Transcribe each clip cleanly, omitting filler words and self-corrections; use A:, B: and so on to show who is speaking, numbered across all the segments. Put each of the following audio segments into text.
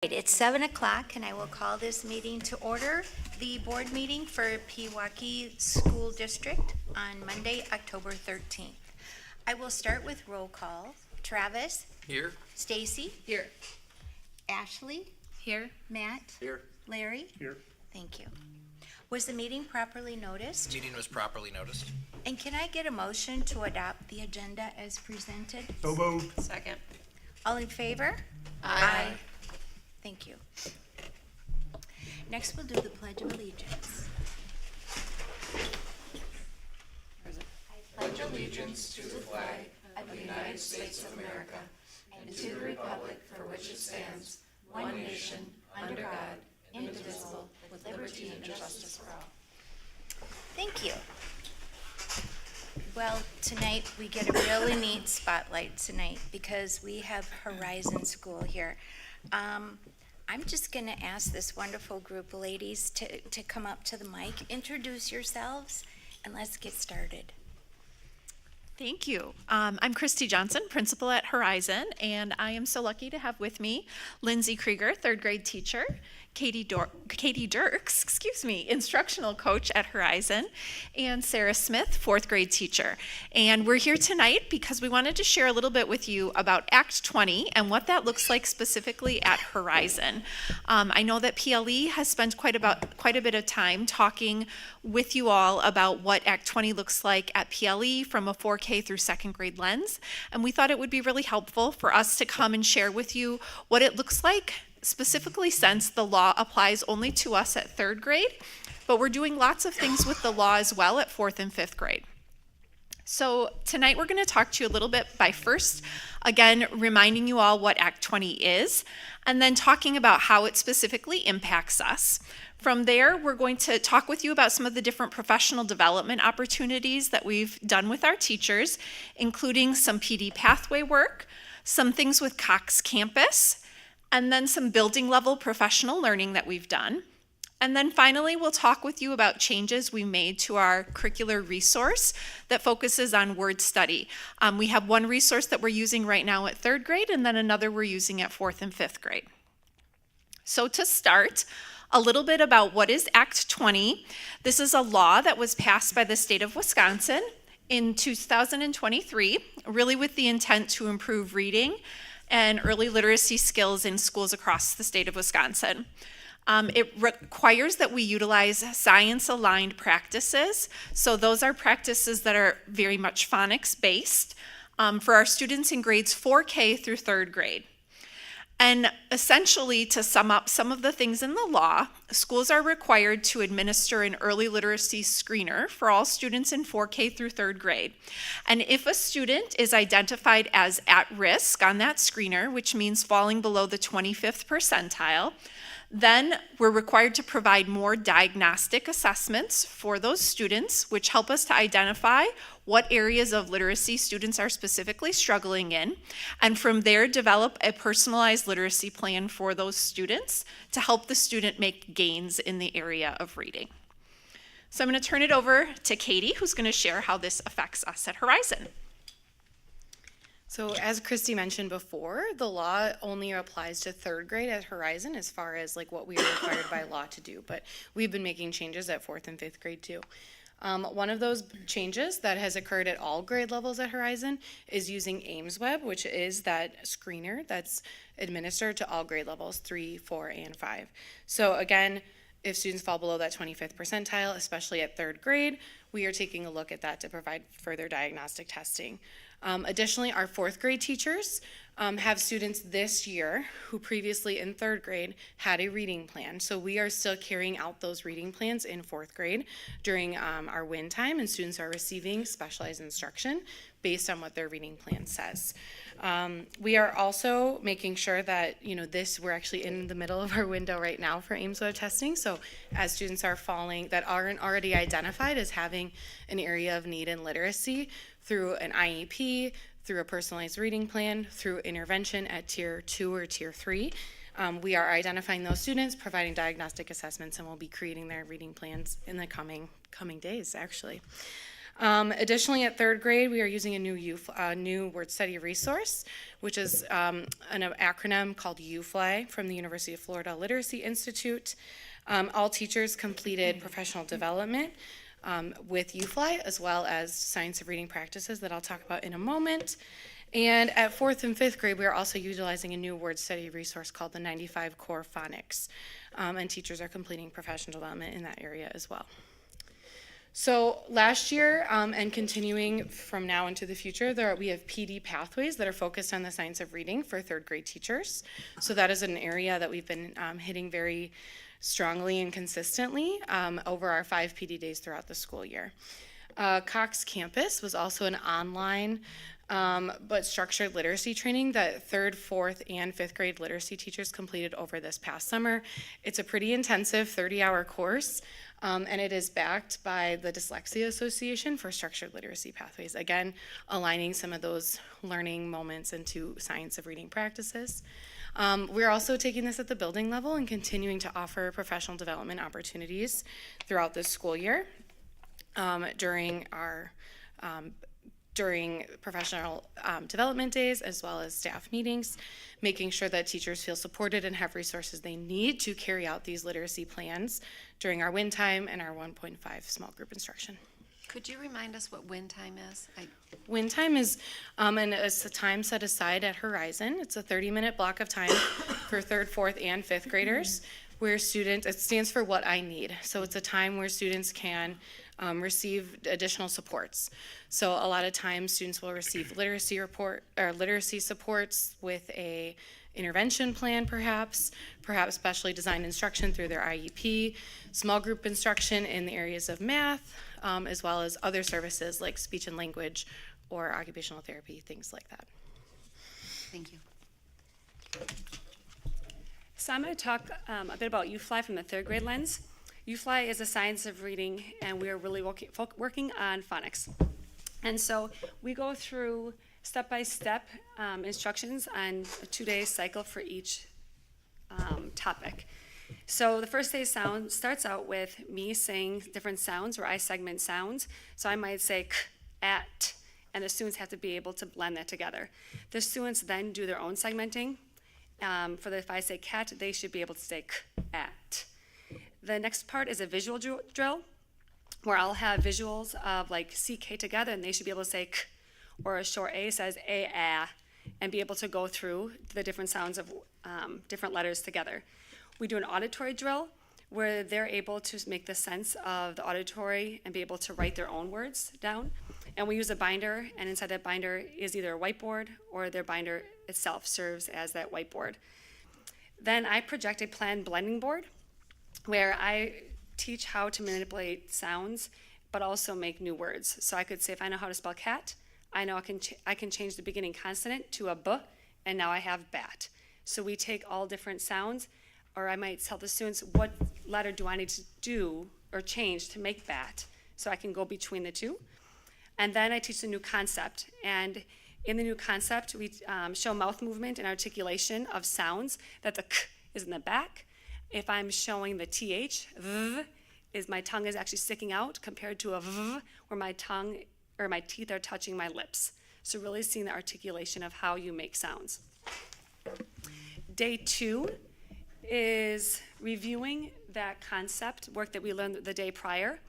A: It's 7 o'clock and I will call this meeting to order, the board meeting for Pewaukee School District on Monday, October 13th. I will start with roll call. Travis?
B: Here.
A: Stacey?
B: Here.
A: Ashley?
C: Here.
A: Matt?
B: Here.
A: Larry?
B: Here.
A: Thank you. Was the meeting properly noticed?
B: Meeting was properly noticed.
A: And can I get a motion to adopt the agenda as presented?
D: So moved.
C: Second.
A: All in favor?
C: Aye.
A: Thank you. Next, we'll do the Pledge of Allegiance.
E: I pledge allegiance to the flag of the United States of America and to the republic for which it stands, one nation, under God, indivisible, with liberty and justice for all.
A: Thank you. Well, tonight we get a really neat spotlight tonight because we have Horizon School here. I'm just going to ask this wonderful group of ladies to come up to the mic, introduce yourselves, and let's get started.
C: Thank you. I'm Christy Johnson, principal at Horizon, and I am so lucky to have with me Lindsay Kruger, third grade teacher, Cady Dirks, instructional coach at Horizon, and Sarah Smith, fourth grade teacher. And we're here tonight because we wanted to share a little bit with you about Act 20 and what that looks like specifically at Horizon. I know that PLE has spent quite a bit of time talking with you all about what Act 20 looks like at PLE from a 4K through second grade lens, and we thought it would be really helpful for us to come and share with you what it looks like, specifically since the law applies only to us at third grade, but we're doing lots of things with the law as well at fourth and fifth grade. So tonight we're going to talk to you a little bit by first, again, reminding you all what Act 20 is, and then talking about how it specifically impacts us. From there, we're going to talk with you about some of the different professional development opportunities that we've done with our teachers, including some PD pathway work, some things with Cox Campus, and then some building level professional learning that we've done. And then finally, we'll talk with you about changes we made to our curricular resource that focuses on word study. We have one resource that we're using right now at third grade, and then another we're using at fourth and fifth grade. So to start, a little bit about what is Act 20. This is a law that was passed by the state of Wisconsin in 2023, really with the intent to improve reading and early literacy skills in schools across the state of Wisconsin. It requires that we utilize science-aligned practices. So those are practices that are very much phonics-based for our students in grades 4K through third grade. And essentially, to sum up some of the things in the law, schools are required to administer an early literacy screener for all students in 4K through third grade. And if a student is identified as at risk on that screener, which means falling below the 25th percentile, then we're required to provide more diagnostic assessments for those students, which help us to identify what areas of literacy students are specifically struggling in, and from there develop a personalized literacy plan for those students to help the student make gains in the area of reading. So I'm going to turn it over to Cady, who's going to share how this affects us at Horizon.
F: So as Christy mentioned before, the law only applies to third grade at Horizon as far as like what we are required by law to do, but we've been making changes at fourth and fifth grade too. One of those changes that has occurred at all grade levels at Horizon is using AIMSweb, which is that screener that's administered to all grade levels, 3, 4, and 5. So again, if students fall below that 25th percentile, especially at third grade, we are taking a look at that to provide further diagnostic testing. Additionally, our fourth grade teachers have students this year who previously in third grade had a reading plan. So we are still carrying out those reading plans in fourth grade during our WIN time, and students are receiving specialized instruction based on what their reading plan says. We are also making sure that, we're actually in the middle of our window right now for AIMSweb testing. So as students are falling, that aren't already identified as having an area of need in literacy through an IEP, through a personalized reading plan, through intervention at tier 2 or tier 3, we are identifying those students, providing diagnostic assessments, and we'll be creating their reading plans in the coming days, actually. Additionally, at third grade, we are using a new word study resource, which is an acronym called UFLY from the University of Florida Literacy Institute. All teachers completed professional development with UFLY, as well as science of reading practices that I'll talk about in a moment. And at fourth and fifth grade, we are also utilizing a new word study resource called the 95 Core Phonics, and teachers are completing professional development in that area as well. So last year, and continuing from now into the future, we have PD pathways that are focused on the science of reading for third grade teachers. So that is an area that we've been hitting very strongly and consistently over our 5 PD days throughout the school year. Cox Campus was also an online but structured literacy training that third, fourth, and fifth grade literacy teachers completed over this past summer. It's a pretty intensive 30-hour course, and it is backed by the Dyslexia Association for Structured Literacy Pathways, again, aligning some of those learning moments into science of reading practices. We're also taking this at the building level and continuing to offer professional development opportunities throughout this school year during professional development days, as well as staff meetings, making sure that teachers feel supported and have resources they need to carry out these literacy plans during our win time and our 1.5 small group instruction.
E: Could you remind us what win time is?
F: Win time is it's a time set aside at Horizon. It's a 30-minute block of time for third, fourth, and fifth graders, where students, it stands for What I Need. So it's a time where students can receive additional supports. So a lot of times students will receive literacy supports with a intervention plan, perhaps specially designed instruction through their IEP, small group instruction in the areas of math, as well as other services like speech and language or occupational therapy, things like that.
E: Thank you.
B: So I'm going to talk a bit about UFLY from the third grade lens. UFLY is a science of reading, and we are really working on phonics. And so we go through step-by-step instructions on a 2-day cycle for each topic. So the first day starts out with me saying different sounds, where I segment sounds. So I might say k, at, and the students have to be able to blend that together. The students then do their own segmenting. If I say cat, they should be able to say k, at. The next part is a visual drill, where I'll have visuals of like CK together, and they should be able to say k, or a short A says a, and be able to go through the different sounds of different letters together. We do an auditory drill, where they're able to make the sense of the auditory and be able to write their own words down. And we use a binder, and inside that binder is either a whiteboard or their binder itself serves as that whiteboard. Then I project a planned blending board, where I teach how to manipulate sounds, but also make new words. So I could say, if I know how to spell cat, I know I can change the beginning consonant to a b, and now I have bat. So we take all different sounds, or I might tell the students, what letter do I need to do or change to make bat? So I can go between the two. And then I teach the new concept. And in the new concept, we show mouth movement and articulation of sounds, that the k is in the back. If I'm showing the th, v, my tongue is actually sticking out, compared to a v, where my tongue or my teeth are touching my lips. So really seeing the articulation of how you make sounds. Day 2 is reviewing that concept work that we learned the day prior,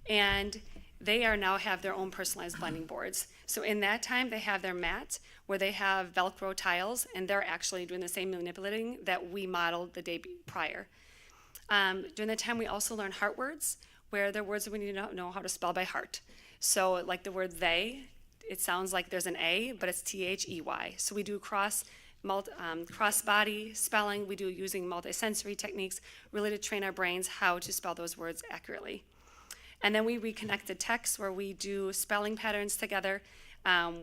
B: and they now have their own personalized blending boards. So in that time, they have their mat where they have Velcro tiles, and they're actually doing the same manipulating that we modeled the day prior. During that time, we also learn heart words, where they're words that we need to know how to spell by heart. So like the word they, it sounds like there's an A, but it's T-H-E-Y. So we do cross-body spelling. We do using multisensory techniques, really to train our brains how to spell those words accurately. And then we reconnect the text, where we do spelling patterns together.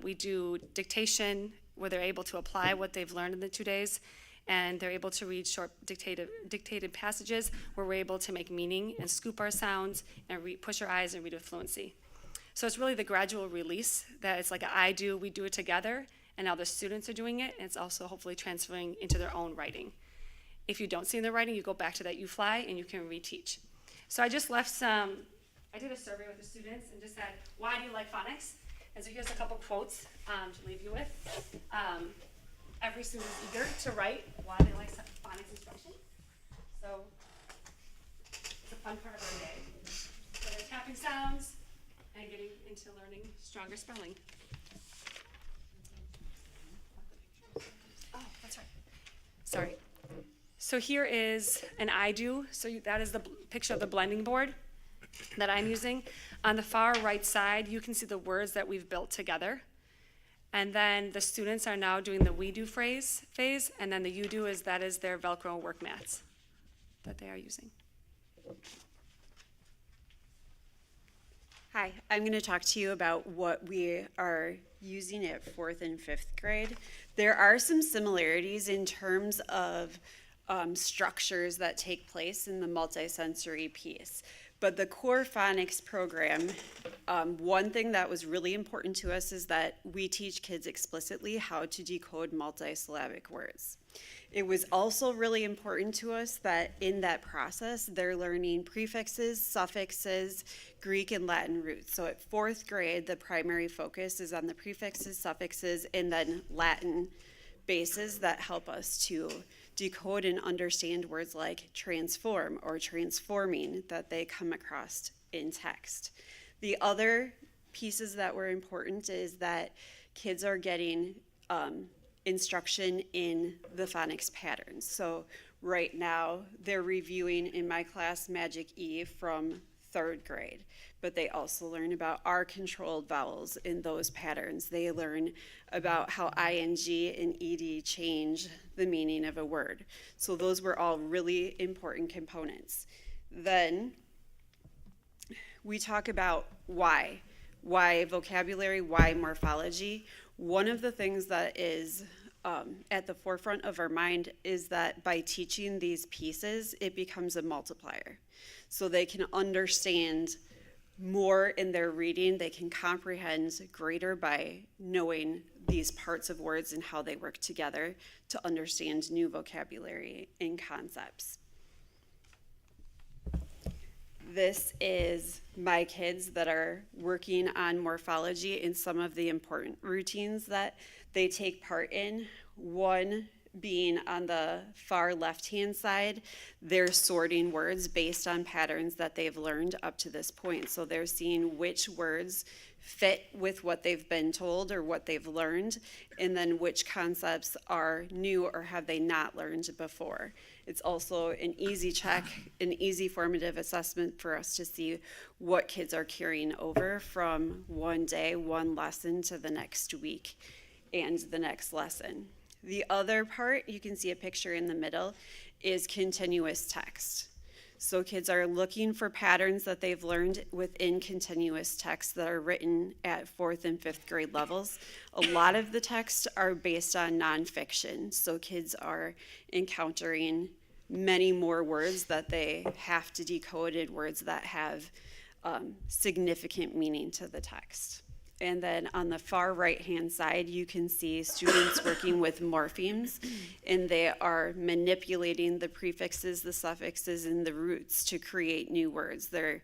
B: We do dictation, where they're able to apply what they've learned in the 2 days, and they're able to read short dictated passages, where we're able to make meaning and scoop our sounds and push our eyes and read with fluency. So it's really the gradual release, that it's like I do, we do it together, and now the students are doing it, and it's also hopefully transferring into their own writing. If you don't see in the writing, you go back to that UFLY and you can reteach. So I just left some I did a survey with the students and just said, why do you like phonics? And so here's a couple quotes to leave you with. Every student is eager to write why they like phonics instruction. So it's a fun part of our day. So they're tapping sounds and getting into learning stronger spelling. Oh, that's right. Sorry. So here is an I do. So that is the picture of the blending board that I'm using. On the far right side, you can see the words that we've built together. And then the students are now doing the we do phase, and then the you do is that is their Velcro work mats that they are using.
D: Hi, I'm going to talk to you about what we are using at 4th and 5th grade. There are some similarities in terms of structures that take place in the multisensory piece. But the core phonics program, one thing that was really important to us is that we teach kids explicitly how to decode multisyllabic words. It was also really important to us that in that process, they're learning prefixes, suffixes, Greek and Latin roots. So at 4th grade, the primary focus is on the prefixes, suffixes, and then Latin bases that help us to decode and understand words like transform or transforming that they come across in text. The other pieces that were important is that kids are getting instruction in the phonics patterns. So right now they're reviewing in my class Magic E from 3rd grade, but they also learn about R controlled vowels in those patterns. They learn about how ing and ed change the meaning of a word. So those were all really important components. Then we talk about why vocabulary, why morphology. One of the things that is at the forefront of our mind is that by teaching these pieces, it becomes a multiplier. So they can understand more in their reading, they can comprehend greater by knowing these parts of words and how they work together to understand new vocabulary and concepts. This is my kids that are working on morphology and some of the important routines that they take part in. One being on the far left-hand side, they're sorting words based on patterns that they've learned up to this point. So they're seeing which words fit with what they've been told or what they've learned, and then which concepts are new or have they not learned before. It's also an easy check, an easy formative assessment for us to see what kids are carrying over from one day, one lesson to the next week and the next lesson. The other part, you can see a picture in the middle, is continuous text. So kids are looking for patterns that they've learned within continuous text that are written at 4th and 5th grade levels. A lot of the texts are based on nonfiction, so kids are encountering many more words that they have to decode, and words that have significant meaning to the text. And then on the far right-hand side, you can see students working with morphemes, and they are manipulating the prefixes, the suffixes, and the roots to create new words. They're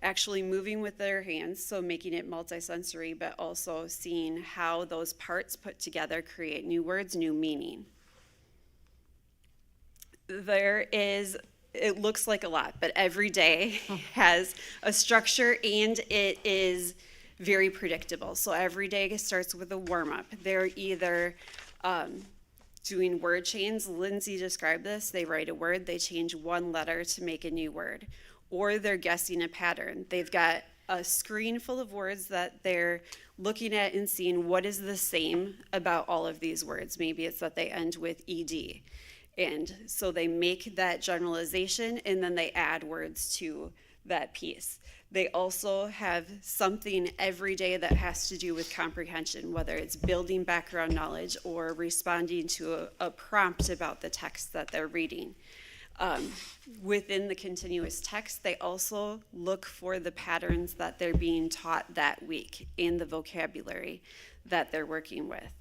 D: actually moving with their hands, so making it multisensory, but also seeing how those parts put together create new words, new meaning. It looks like a lot, but every day has a structure, and it is very predictable. So every day starts with a warm-up. They're either doing word chains. Lindsay described this. They write a word, they change one letter to make a new word. Or they're guessing a pattern. They've got a screen full of words that they're looking at and seeing what is the same about all of these words. Maybe it's that they end with ed. And so they make that generalization, and then they add words to that piece. They also have something every day that has to do with comprehension, whether it's building background knowledge or responding to a prompt about the text that they're reading. Within the continuous text, they also look for the patterns that they're being taught that week and the vocabulary that they're working with.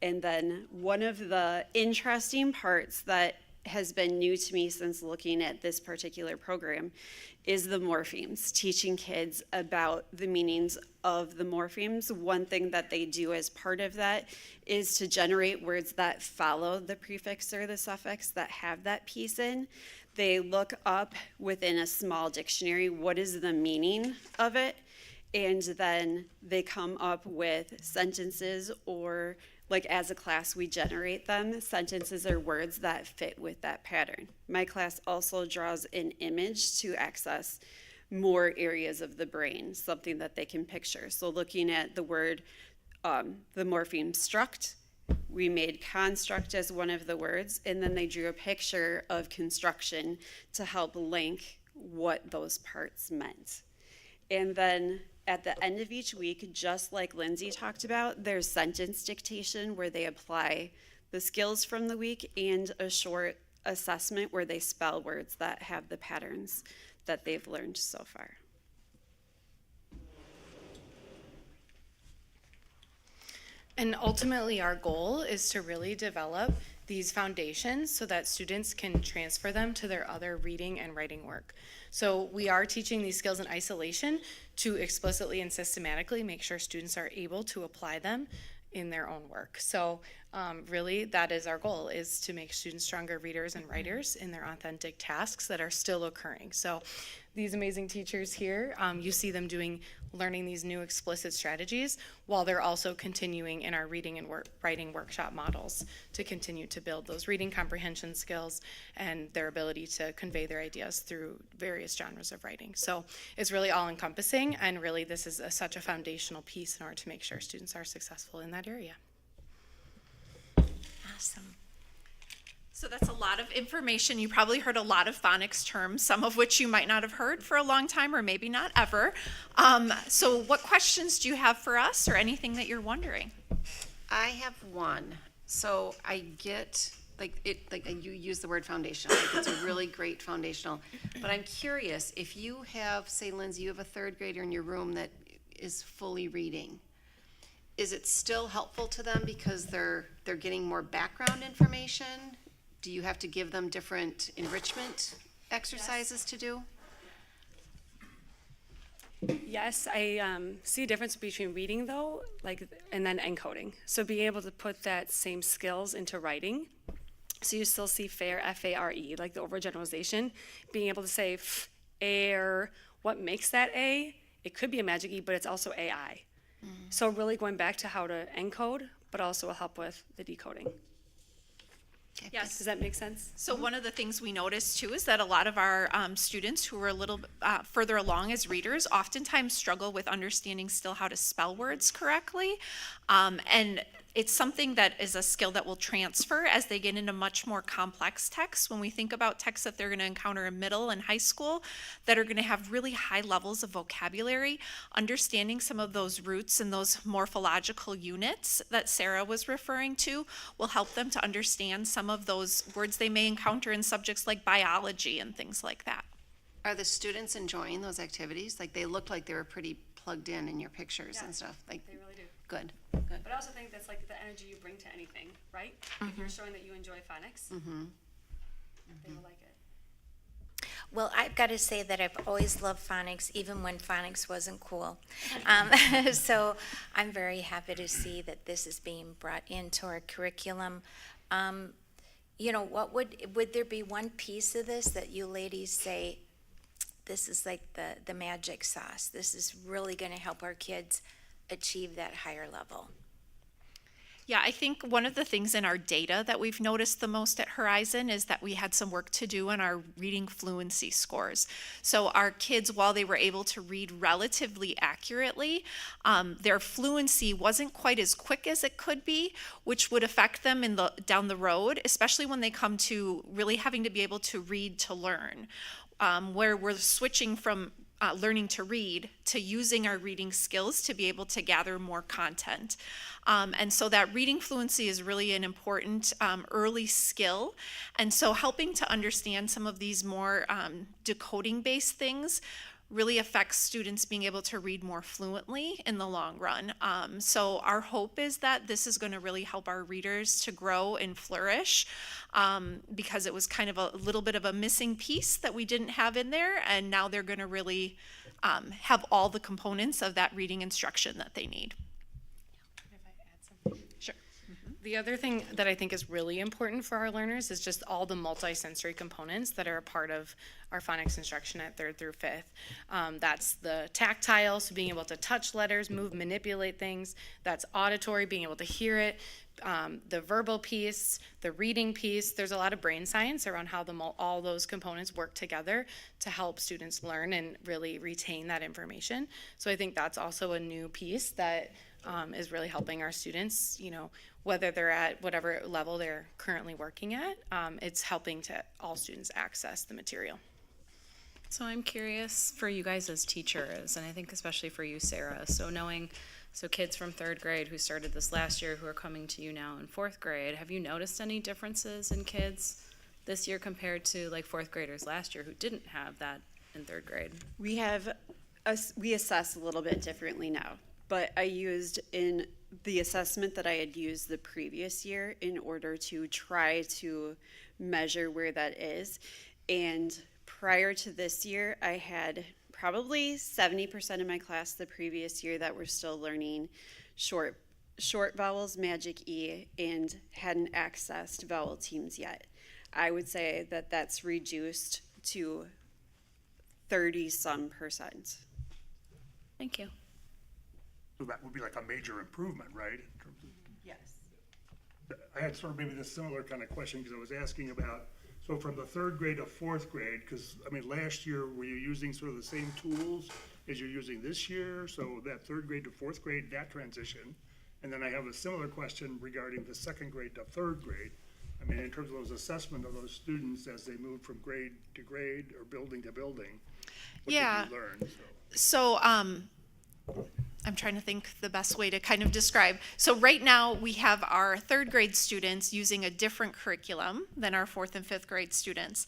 D: And then one of the interesting parts that has been new to me since looking at this particular program is the morphemes, teaching kids about the meanings of the morphemes. One thing that they do as part of that is to generate words that follow the prefix or the suffix that have that piece in. They look up within a small dictionary what is the meaning of it, and then they come up with sentences, or like as a class we generate them. Sentences are words that fit with that pattern. My class also draws an image to access more areas of the brain, something that they can picture. So looking at the word, the morpheme struct, we made construct as one of the words, and then they drew a picture of construction to help link what those parts meant. And then at the end of each week, just like Lindsay talked about, there's sentence dictation where they apply the skills from the week, and a short assessment where they spell words that have the patterns that they've learned so far.
F: And ultimately, our goal is to really develop these foundations so that students can transfer them to their other reading and writing work. So we are teaching these skills in isolation to explicitly and systematically make sure students are able to apply them in their own work. So really, that is our goal, is to make students stronger readers and writers in their authentic tasks that are still occurring. So these amazing teachers here, you see them learning these new explicit strategies while they're also continuing in our reading and writing workshop models to continue to build those reading comprehension skills and their ability to convey their ideas through various genres of writing. So it's really all encompassing, and really this is such a foundational piece in order to make sure students are successful in that area.
A: Awesome.
C: So that's a lot of information. You probably heard a lot of phonics terms, some of which you might not have heard for a long time or maybe not ever. So what questions do you have for us, or anything that you're wondering?
E: I have one. So I get, like you use the word foundational. Like it's a really great foundational. But I'm curious, if you have, say, Lindsay, you have a third grader in your room that is fully reading, is it still helpful to them because they're getting more background information? Do you have to give them different enrichment exercises to do?
B: Yes, I see a difference between reading though, and then encoding. So being able to put that same skills into writing. So you still see fair, F-A-R-E, like the overgeneralization. Being able to say air, what makes that A? It could be a magic E, but it's also AI. So really going back to how to encode, but also will help with the decoding.
C: Yes.
B: Does that make sense?
C: So one of the things we noticed too is that a lot of our students who are a little further along as readers oftentimes struggle with understanding still how to spell words correctly. And it's something that is a skill that will transfer as they get into much more complex texts. When we think about texts that they're going to encounter in middle and high school that are going to have really high levels of vocabulary, understanding some of those roots and those morphological units that Sarah was referring to will help them to understand some of those words they may encounter in subjects like biology and things like that.
E: Are the students enjoying those activities? Like they looked like they were pretty plugged in your pictures and stuff. Like
B: They really do.
E: good.
B: But I also think that's like the energy you bring to anything, right? If you're showing that you enjoy phonics, they will like it.
A: Well, I've got to say that I've always loved phonics, even when phonics wasn't cool. So I'm very happy to see that this is being brought into our curriculum. You know, what would there be one piece of this that you ladies say, this is like the magic sauce? This is really going to help our kids achieve that higher level.
C: Yeah, I think one of the things in our data that we've noticed the most at Horizon is that we had some work to do on our reading fluency scores. So our kids, while they were able to read relatively accurately, their fluency wasn't quite as quick as it could be, which would affect them down the road, especially when they come to really having to be able to read to learn, where we're switching from learning to read to using our reading skills to be able to gather more content. And so that reading fluency is really an important early skill. And so helping to understand some of these more decoding-based things really affects students being able to read more fluently in the long run. So our hope is that this is going to really help our readers to grow and flourish, because it was kind of a little bit of a missing piece that we didn't have in there, and now they're going to really have all the components of that reading instruction that they need. Sure.
F: The other thing that I think is really important for our learners is just all the multisensory components that are a part of our phonics instruction at 3rd through 5th. That's the tactile, so being able to touch letters, move, manipulate things. That's auditory, being able to hear it. The verbal piece, the reading piece. There's a lot of brain science around how all those components work together to help students learn and really retain that information. So I think that's also a new piece that is really helping our students, whether they're at whatever level they're currently working at, it's helping to all students access the material.
G: So I'm curious for you guys as teachers, and I think especially for you, Sarah, so kids from 3rd grade who started this last year who are coming to you now in 4th grade, have you noticed any differences in kids this year compared to like 4th graders last year who didn't have that in 3rd grade?
D: We assess a little bit differently now, but I used in the assessment that I had used the previous year in order to try to measure where that is. And prior to this year, I had probably 70% of my class the previous year that were still learning short vowels, magic E, and hadn't accessed vowel teams yet. I would say that that's reduced to 30-some%.
G: Thank you.
H: So that would be like a major improvement, right? In terms of,
D: Yes.
H: I had sort of maybe this similar kind of question because I was asking about, so from the 3rd grade to 4th grade, because I mean, last year, were you using sort of the same tools as you're using this year? So that 3rd grade to 4th grade, that transition. And then I have a similar question regarding the 2nd grade to 3rd grade. I mean, in terms of those assessment of those students as they move from grade to grade or building to building, what did you learn?
C: So I'm trying to think the best way to kind of describe. So right now we have our 3rd grade students using a different curriculum than our 4th and 5th grade students.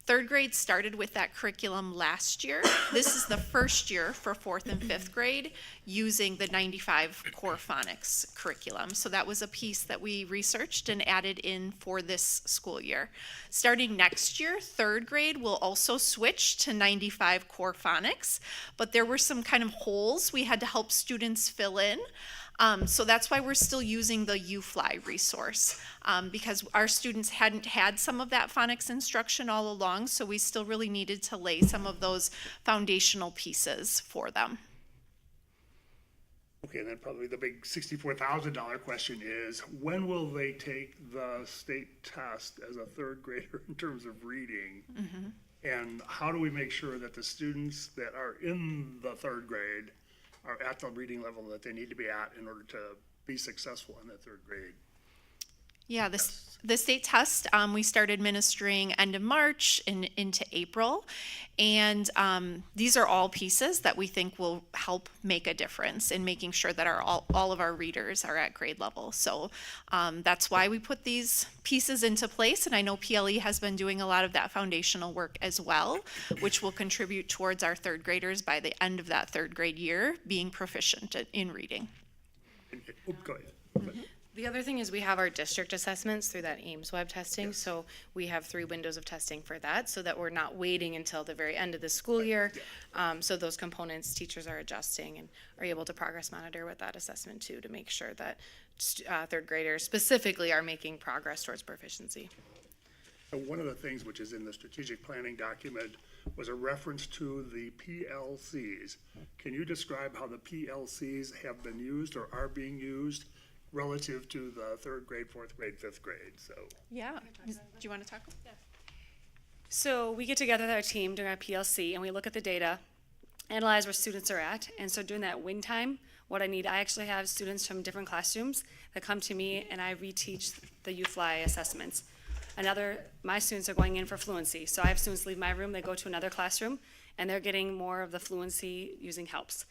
C: 3rd grade started with that curriculum last year. This is the first year for 4th and 5th grade using the 95 core phonics curriculum. So that was a piece that we researched and added in for this school year. Starting next year, 3rd grade will also switch to 95 core phonics, but there were some kind of holes we had to help students fill in. So that's why we're still using the UFly resource, because our students hadn't had some of that phonics instruction all along, so we still really needed to lay some of those foundational pieces for them.
H: Okay, and then probably the big $64,000 question is, when will they take the state test as a 3rd grader in terms of reading? Mm-hmm. And how do we make sure that the students that are in the 3rd grade are at the reading level that they need to be at in order to be successful in the 3rd grade?
C: Yeah, the state test, we started administering end of March and into April. And these are all pieces that we think will help make a difference in making sure that all of our readers are at grade level. So that's why we put these pieces into place. And I know PLE has been doing a lot of that foundational work as well, which will contribute towards our 3rd graders by the end of that 3rd grade year being proficient in reading.
H: Go ahead.
C: Mm-hmm.
F: The other thing is we have our district assessments through that Ames web testing, so we have 3 windows of testing for that, so that we're not waiting until the very end of the school year. So those components, teachers are adjusting and are able to progress monitor with that assessment too, to make sure that 3rd graders specifically are making progress towards proficiency.
H: So one of the things which is in the strategic planning document was a reference to the PLCs. Can you describe how the PLCs have been used or are being used relative to the 3rd grade, 4th grade, 5th grade? So
C: Yeah. Do you want to talk? Yeah.
B: So we get together with our team during our PLC and we look at the data, analyze where students are at. And so during that win time, what I actually have students from different classrooms that come to me and I reteach the UFly assessments. My students are going in for fluency. So I have students leave my room, they go to another classroom and they're getting more of the fluency using helps.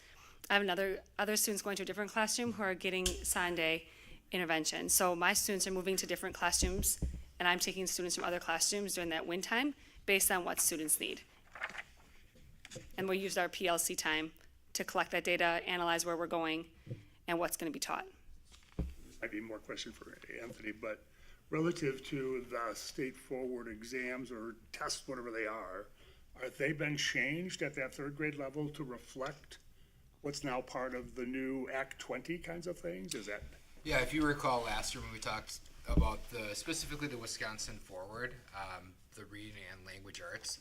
B: I have other students going to a different classroom who are getting Sunday intervention. So my students are moving to different classrooms, and I'm taking students from other classrooms during that win time based on what students need. And we'll use our PLC time to collect that data, analyze where we're going, and what's going to be taught.
H: Might be more question for Anthony, but relative to the state forward exams or tests, whatever they are they been changed at that third grade level to reflect what's now part of the new Act 20 kinds of things? Is that?
I: Yeah, if you recall last year when we talked about specifically the Wisconsin Forward, the reading and language arts,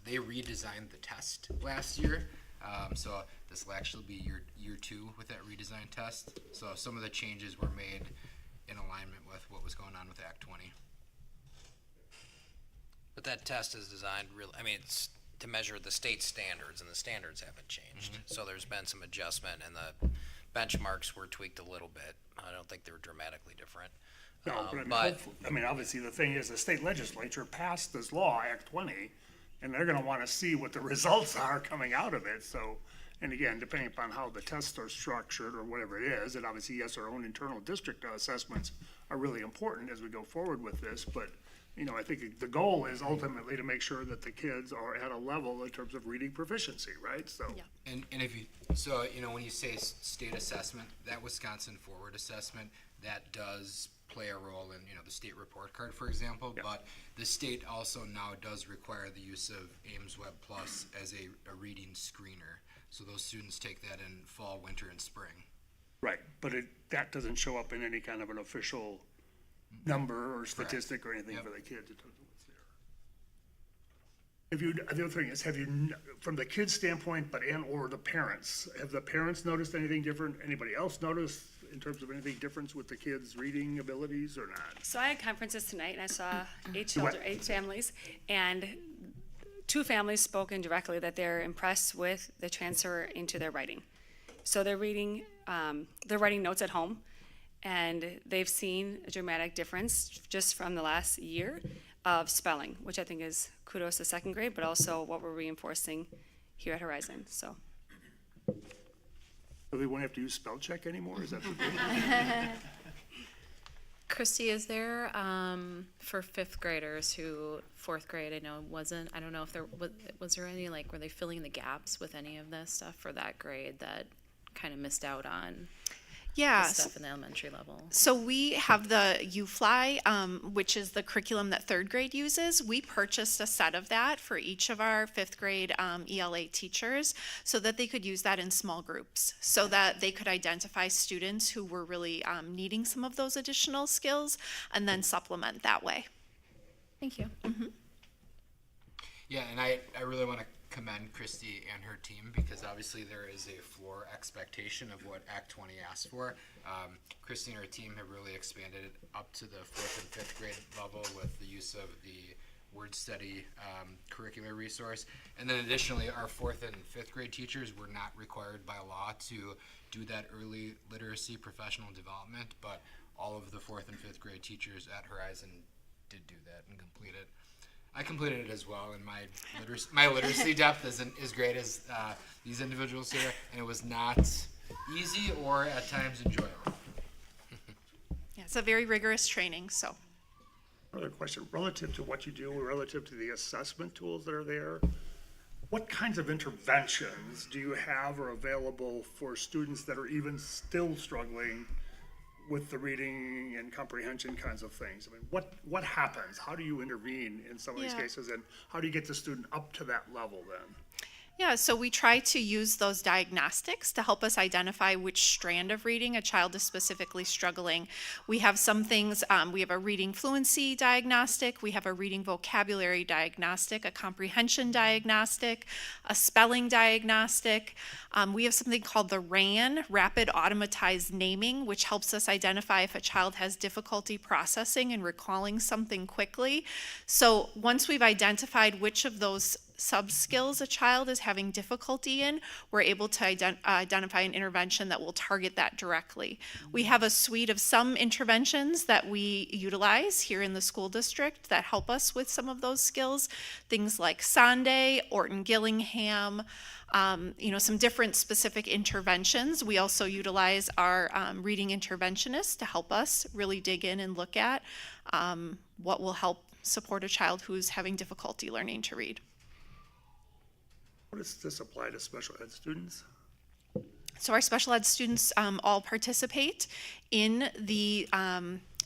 I: they redesigned the test last year. So this will actually be year 2 with that redesigned test. So some of the changes were made in alignment with what was going on with Act 20.
J: But that test is designed it's to measure the state standards, and the standards haven't changed. So there's been some adjustment, and the benchmarks were tweaked a little bit. I don't think they were dramatically different.
H: No, but obviously the thing is the state legislature passed this law, Act 20, and they're gonna wanna see what the results are coming out of it, so, and again, depending upon how the tests are structured or whatever it is, and obviously, yes, our own internal district assessments are really important as we go forward with this, but, I think the goal is ultimately to make sure that the kids are at a level in terms of reading proficiency, right, so.
C: Yeah.
I: And when you say state assessment, that Wisconsin Forward assessment, that does play a role in, the state report card, for example,
H: Yeah.
I: but the state also now does require the use of Ames Web Plus as a reading screener. So those students take that in fall, winter, and spring.
H: Right, but that doesn't show up in any kind of an official number or statistic or anything
I: Yep.
H: for the kids in terms of what's there. The other thing is, from the kids' standpoint, or the parents, have the parents noticed anything different? Anybody else noticed in terms of anything difference with the kids' reading abilities or not?
B: So I had conferences tonight, and I saw eight
H: What?
B: 8 families, and 2 families spoken directly that they're impressed with the transfer into their writing. So they're writing notes at home, and they've seen a dramatic difference just from the last year of spelling, which I think is kudos to second grade, but also what we're reinforcing here at Horizon, so.
H: Do they won't have to use spell check anymore? Is that the thing?
G: Christy, is there, for 5th graders who 4th grade, I don't know if there, was there any, were they filling the gaps with any of this stuff for that grade that kind of missed out on the
C: Yeah.
G: stuff in the elementary level?
C: So we have the UFly, which is the curriculum that 3rd grade uses. We purchased a set of that for each of our 5th grade ELA teachers so that they could use that in small groups, so that they could identify students who were really needing some of those additional skills and then supplement that way.
G: Thank you.
I: Yeah, and I really want to commend Christy and her team because obviously there is a floor expectation of what Act 20 asks for. Christy and her team have really expanded it up to the 4th and 5th grade level with the use of the word study curricular resource. And then additionally, our 4th and 5th grade teachers were not required by law to do that early literacy professional development, but all of the 4th and 5th grade teachers at Horizon did do that and complete it. I completed it as well, and my literacy depth isn't as great as these individuals here, and it was not easy or at times enjoyable.
C: Yeah, it's a very rigorous training, so.
H: Another question, relative to what you do, relative to the assessment tools that are there, what kinds of interventions do you have or available for students that are even still struggling with the reading and comprehension kinds of things? I mean, what happens? How do you intervene in some of these
C: Yeah.
H: cases, and how do you get the student up to that level then?
C: Yeah, so we try to use those diagnostics to help us identify which strand of reading a child is specifically struggling. We have some things, we have a reading fluency diagnostic, we have a reading vocabulary diagnostic, a comprehension diagnostic, a spelling diagnostic. We have something called the RAN, Rapid Automatized Naming, which helps us identify if a child has difficulty processing and recalling something quickly. So once we've identified which of those sub-skills a child is having difficulty in, we're able to identify an intervention that will target that directly. We have a suite of some interventions that we utilize here in the school district that help us with some of those skills, things like Sunday, Orton-Gillingham, some different specific interventions. We also utilize our reading interventionists to help us really dig in and look at what will help support a child who's having difficulty learning to read.
H: How does this apply to special ed students?
C: So our special ed students all participate in the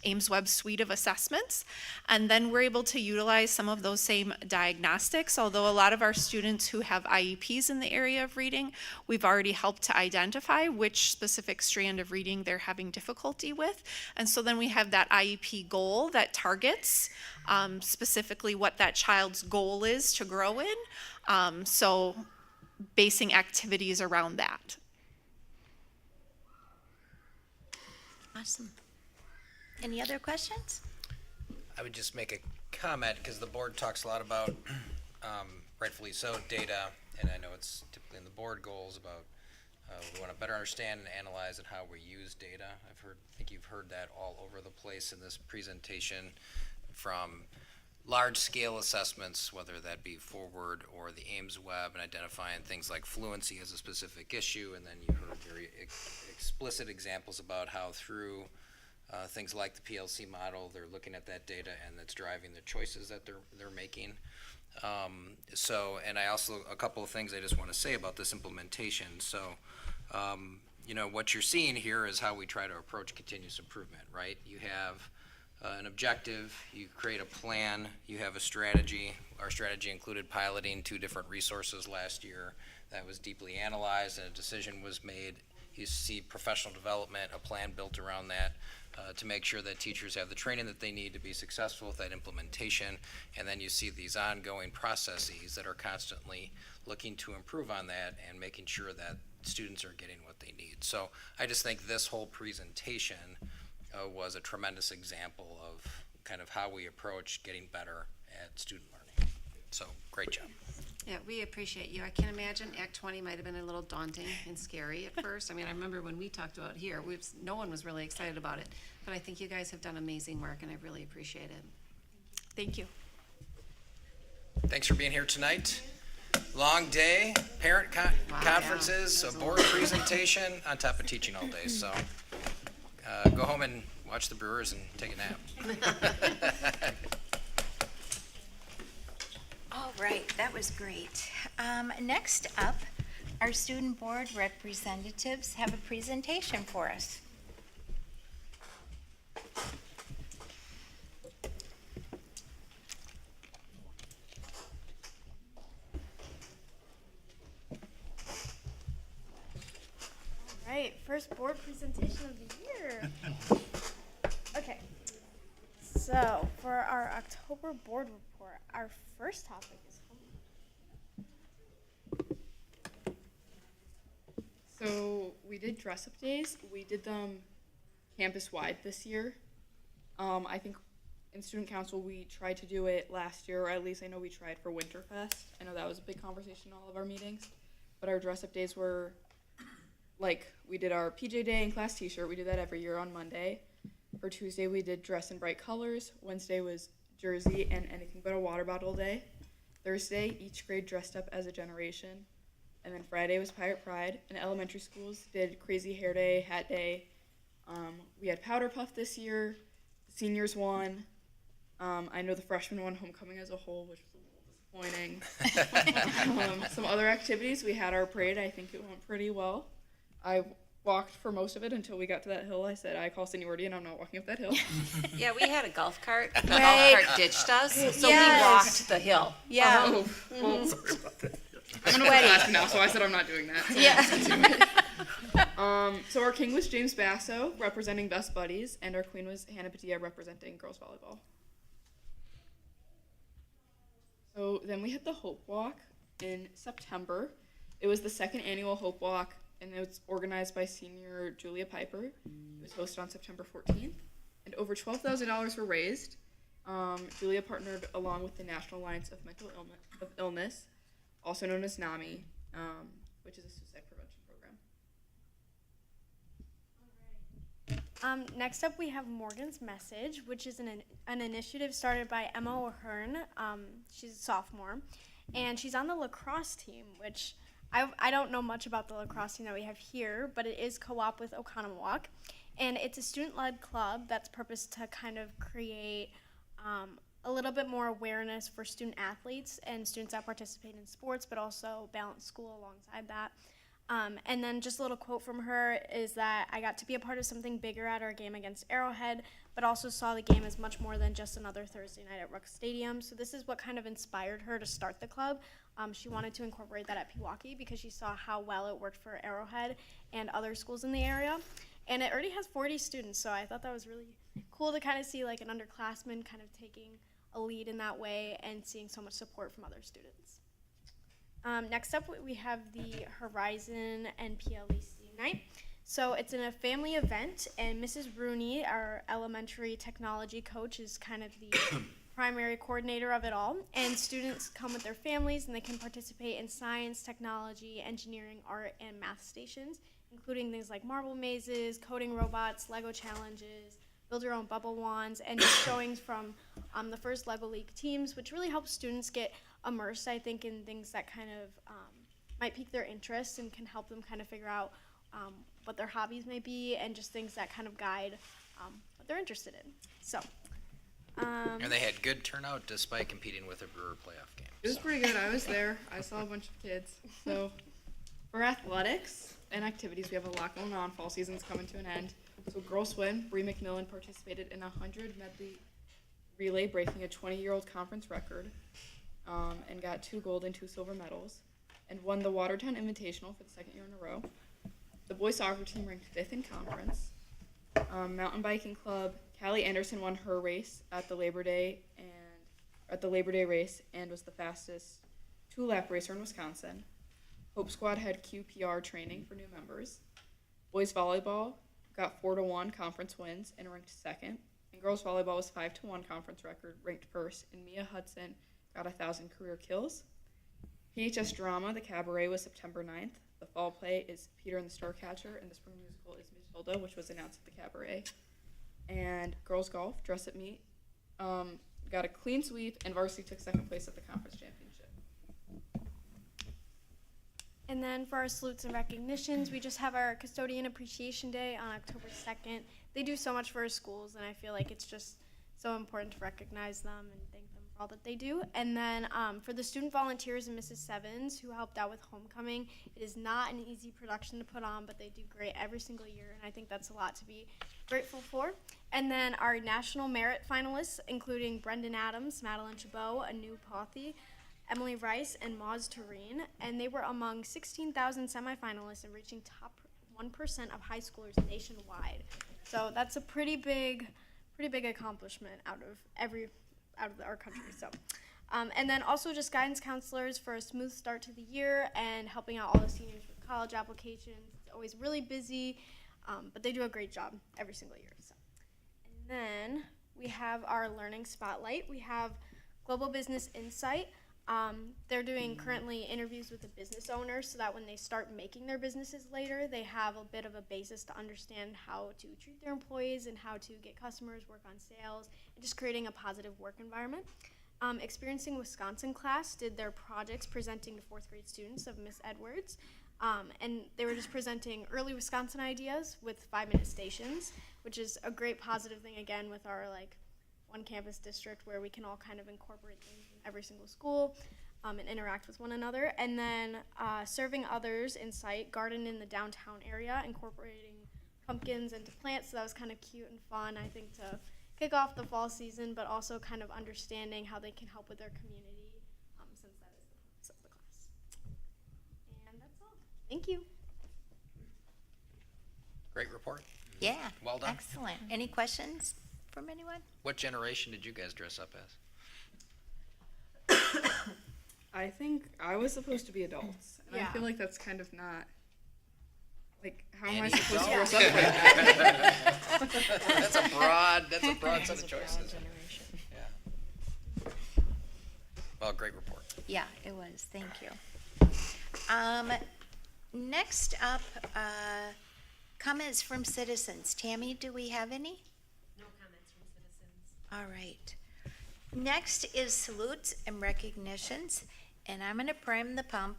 C: Ames Web suite of assessments, and then we're able to utilize some of those same diagnostics. Although a lot of our students who have IEPs in the area of reading, we've already helped to identify which specific strand of reading they're having difficulty with. And so then we have that IEP goal that targets specifically what that child's goal is to grow in. So basing activities around that.
A: Awesome. Any other questions?
J: I would just make a comment, because the board talks a lot about, rightfully so, data, and I know it's typically in the board goals about we want to better understand and analyze and how we use data. I think you've heard that all over the place in this presentation, from large-scale assessments, whether that be Forward or the Ames Web, and identifying things like fluency as a specific issue, and then you heard very explicit examples about how through things like the PLC model, they're looking at that data and that's driving the choices that they're making. And I also, a couple of things I just want to say about this implementation. So, what you're seeing here is how we try to approach continuous improvement, right? You have an objective, you create a plan, you have a strategy. Our strategy included piloting 2 different resources last year. That was deeply analyzed and a decision was made. You see professional development, a plan built around that to make sure that teachers have the training that they need to be successful with that implementation. And then you see these ongoing processes that are constantly looking to improve on that and making sure that students are getting what they need. So I just think this whole presentation was a tremendous example of kind of how we approach getting better at student learning. So great job.
K: Yeah, we appreciate you. I can imagine Act 20 might have been a little daunting and scary at first. I mean, I remember when we talked about it here, no one was really excited about it. But I think you guys have done amazing work, and I really appreciate it.
C: Thank you.
J: Thanks for being here tonight. Long day, parent conferences, a board presentation, on top of teaching all day. So go home and watch the Brewers and take a nap.
A: All right, that was great. Next up, our student board representatives have a presentation for us.
L: All right, first board presentation of the year. Okay, so for our October board report, our first topic is homework.
M: So we did dress-up days. We did them campus-wide this year. I think in student council we tried to do it last year, or at least I know we tried for Winterfest. I know that was a big conversation in all of our meetings. But our dress-up days were like, we did our PJ day and class t-shirt. We do that every year on Monday. For Tuesday we did dress in bright colors. Wednesday was jersey and anything but a water bottle day. Thursday, each grade dressed up as a generation. And then Friday was Pirate Pride. And elementary schools did crazy hair day, hat day. We had powder puff this year. The seniors won. I know the freshmen won homecoming as a whole, which was a little disappointing. Some other activities, we had our parade. I think it went pretty well. I walked for most of it until we got to that hill. I said, I call seniority and I'm not walking up that hill.
K: Yeah, we had a golf cart. The
A: Right.
K: golf cart ditched us, so
A: Yes.
K: we walked the hill.
A: Yeah.
M: Oh, well, I'm gonna wear class now, so I said I'm not doing that. So
A: Yeah.
M: So our king was James Basso, representing Best Buddies, and our queen was Hannah Padilla, representing girls volleyball. So then we had the Hope Walk in September. It was the second annual Hope Walk, and it was organized by senior Julia Piper. It was hosted on September 14th, and over $12,000 were raised. Julia partnered along with the National Alliance of Mental Illness, also known as NAMI, which is a suicide prevention program.
L: Next up, we have Morgan's Message, which is an initiative started by Emma O'Hearn. She's a sophomore, and she's on the lacrosse team, which I don't know much about the lacrosse team that we have here, but it is co-op with Oconomowoc, and it's a student-led club that's purposed to kind of create a little bit more awareness for student athletes and students that participate in sports, but also balance school alongside that. And then just a little quote from her is that I got to be a part of something bigger at our game against Arrowhead, but also saw the game as much more than just another Thursday night at Ruck Stadium. So this is what kind of inspired her to start the club. She wanted to incorporate that at Pewaukee because she saw how well it worked for Arrowhead and other schools in the area. And it already has 40 students, so I thought that was really cool to kind of see like an underclassman kind of taking a lead in that way and seeing so much support from other students. Next up, we have the Horizon and PLEC night. So it's in a family event, and Mrs. Rooney, our elementary technology coach, is kind of the primary coordinator of it all. And students come with their families, and they can participate in science, technology, engineering, art, and math stations, including things like marble mazes, coding robots, Lego challenges, build your own bubble wands, and just showings from the first Lego League teams, which really helps students get immersed, I think, in things that kind of might pique their interest and can help them kind of figure out what their hobbies may be and just things that kind of guide what they're interested in. So.
J: And they had good turnout despite competing with a Brewer playoff game.
M: It was pretty good. I was there. I saw a bunch of kids. So for athletics and activities, we have a lot going on. Fall season's coming to an end. So girls swim, Bree McMillan participated in a 100 medley relay, breaking a 20-year-old conference record, and got 2 gold and 2 silver medals, and won the Watertown Invitational for the 2nd year in a row. The boys soccer team ranked 5th in conference. Mountain biking club, Callie Anderson won her race at the Labor Day race and was the fastest 2-lap racer in Wisconsin. Hope Squad had QPR training for new members. Boys volleyball got 4-1 conference wins and ranked 2nd. And girls volleyball was 5-1 conference record, ranked 1st. And Mia Hudson got 1,000 career kills. PHS drama, the cabaret, was September 9th. The fall play is Peter and the Starcatcher, and the spring musical is Matilda, which was announced at the cabaret. And girls golf, dress at meet, got a clean sweep, and varsity took 2nd place at the conference championship.
L: And then for our salutes and recognitions, we just have our Custodian Appreciation Day on October 2nd. They do so much for our schools, and I feel like it's just so important to recognize them and thank them for all that they do. And then for the student volunteers and Mrs. Sevens who helped out with homecoming, it is not an easy production to put on, but they do great every single year, and I think that's a lot to be grateful for. And then our national merit finalists, including Brendan Adams, Madeline Chabot, Anu Pothy, Emily Rice, and Moz Tureen, and they were among 16,000 semifinalists and reaching top 1% of high schoolers nationwide. So that's a pretty big accomplishment out of our country. So, and then also just guidance counselors for a smooth start to the year and helping out all the seniors with college applications. It's always really busy, but they do a great job every single year. So, and then we have our learning spotlight. We have Global Business Insight. They're doing currently interviews with the business owners so that when they start making their businesses later, they have a bit of a basis to understand how to treat their employees and how to get customers, work on sales, and just creating a positive work environment. Experiencing Wisconsin class did their projects presenting to 4th grade students of Miss Edwards. And they were just presenting early Wisconsin ideas with 5-minute stations, which is a great positive thing, again, with our one campus district where we can all kind of incorporate things in every single school and interact with one another. And then serving others in sight, garden in the downtown area, incorporating pumpkins into plants. So that was kind of cute and fun, I think, to kick off the fall season, but also kind of understanding how they can help with their community, since that is the purpose of the class. And that's all. Thank you.
J: Great report.
A: Yeah.
J: Well done.
A: Excellent. Any questions from anyone?
J: What generation did you guys dress up as?
M: I think I was supposed to be adults, and
L: Yeah.
M: I feel like that's kind of not, how am I
J: Any
M: supposed to
J: adult?
M: dress up like that?
J: That's a broad set of choices. Yeah. Well, great report.
A: Yeah, it was. Thank you. Next up, comments from citizens. Tammy, do we have any?
K: No comments from citizens.
A: All right. Next is salutes and recognitions, and I'm going to prime the pump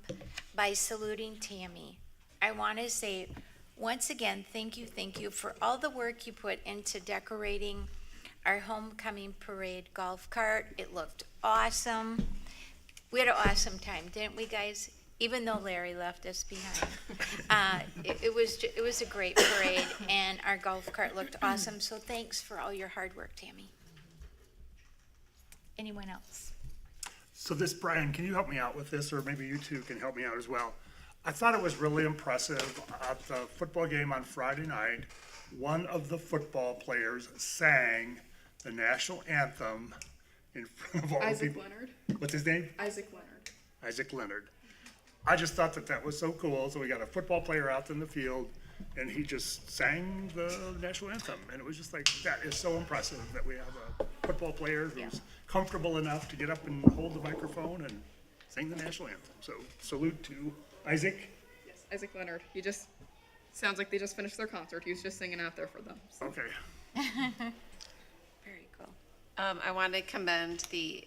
A: by saluting Tammy. I want to say, once again, thank you for all the work you put into decorating our homecoming parade golf cart. It looked awesome. We had an awesome time, didn't we, guys? Even though Larry left us behind. It was a great parade, and our golf cart looked awesome, so thanks for all your hard work, Tammy. Anyone else?
H: So this, Brian, can you help me out with this, or maybe you two can help me out as well? I thought it was really impressive at the football game on Friday night. One of the football players sang the national anthem in front of all the
M: Isaac
H: people.
M: Leonard.
H: What's his name?
M: Isaac Leonard.
H: Isaac Leonard. I just thought that that was so cool. So we got a football player out in the field, and he just sang the national anthem. And it was just like, that is so impressive that we have a football player who's comfortable enough to get up and hold the microphone and sing the national anthem. So salute to Isaac.
M: Yes, Isaac Leonard. He just sounds like they just finished their concert. He was just singing out there for them. So.
H: Okay.
A: Very cool.
K: I want to commend the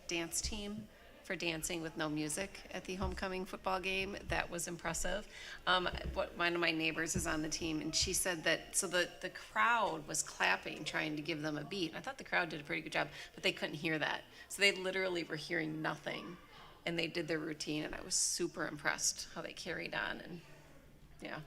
K: dance team for dancing with no music at the homecoming football game. That was impressive. One of my neighbors is on the team, and she said that, so the crowd was clapping, trying to give them a beat. I thought the crowd did a pretty good job, but they couldn't hear that. So they literally were hearing nothing, and they did their routine, and I was super impressed how they carried on, and yeah.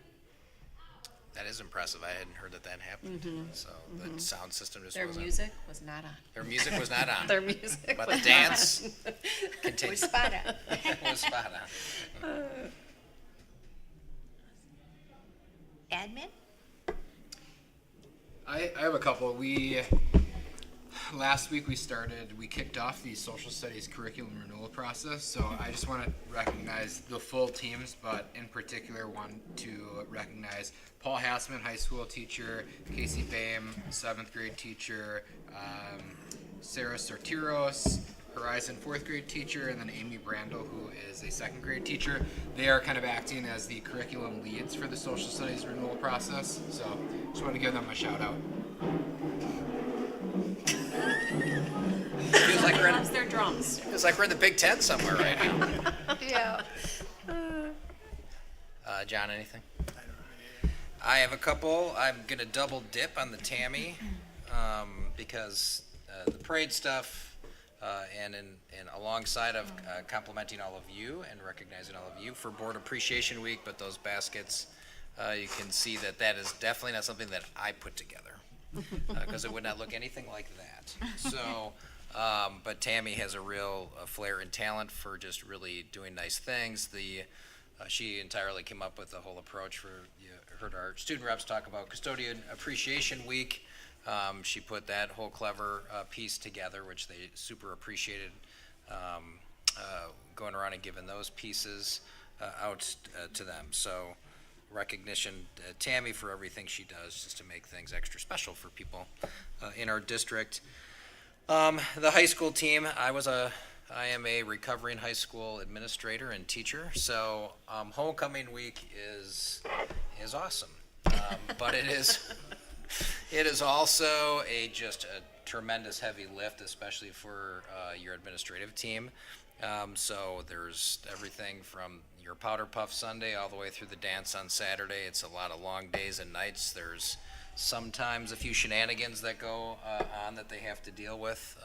J: That is impressive. I hadn't heard that happened. So the sound system just
K: Their
J: wasn't.
K: music was not on.
J: Their music was not on.
K: Their music
J: But
K: was
J: the dance
A: It
J: continued.
A: was spot on.
J: It was spot on.
A: Admin?
I: I have a couple. Last week we kicked off the social studies curriculum renewal process. So I just want to recognize the full teams, but in particular want to recognize Paul Hassman, high school teacher, Casey Bame, 7th grade teacher, Sarah Sortiros, Horizon 4th grade teacher, and then Amy Brandel, who is a 2nd grade teacher. They are kind of acting as the curriculum leads for the social studies renewal process. So just want to give them a shout out.
J: Feels like we're in.
K: Loves their drums.
J: Feels like we're in the Big Ten somewhere right now.
A: Yeah.
J: John, anything? I have a couple. I'm gonna double dip on the Tammy because the parade stuff, and alongside of complimenting all of you and recognizing all of you for Board Appreciation Week. But those baskets, you can see that is definitely not something that I put together because it would not look anything like that. So. But Tammy has a real flair and talent for just really doing nice things. She entirely came up with the whole approach for, you heard our student reps talk about Custodian Appreciation Week. She put that whole clever piece together, which they super appreciated, going around and giving those pieces out to them. So recognition, Tammy, for everything she does just to make things extra special for people in our district. The high school team, I am a recovering high school administrator and teacher, so homecoming week is awesome. But it is also just a tremendous heavy lift, especially for your administrative team. So there's everything from your Powder Puff Sunday all the way through the dance on Saturday. It's a lot of long days and nights. There's sometimes a few shenanigans that go on that they have to deal with,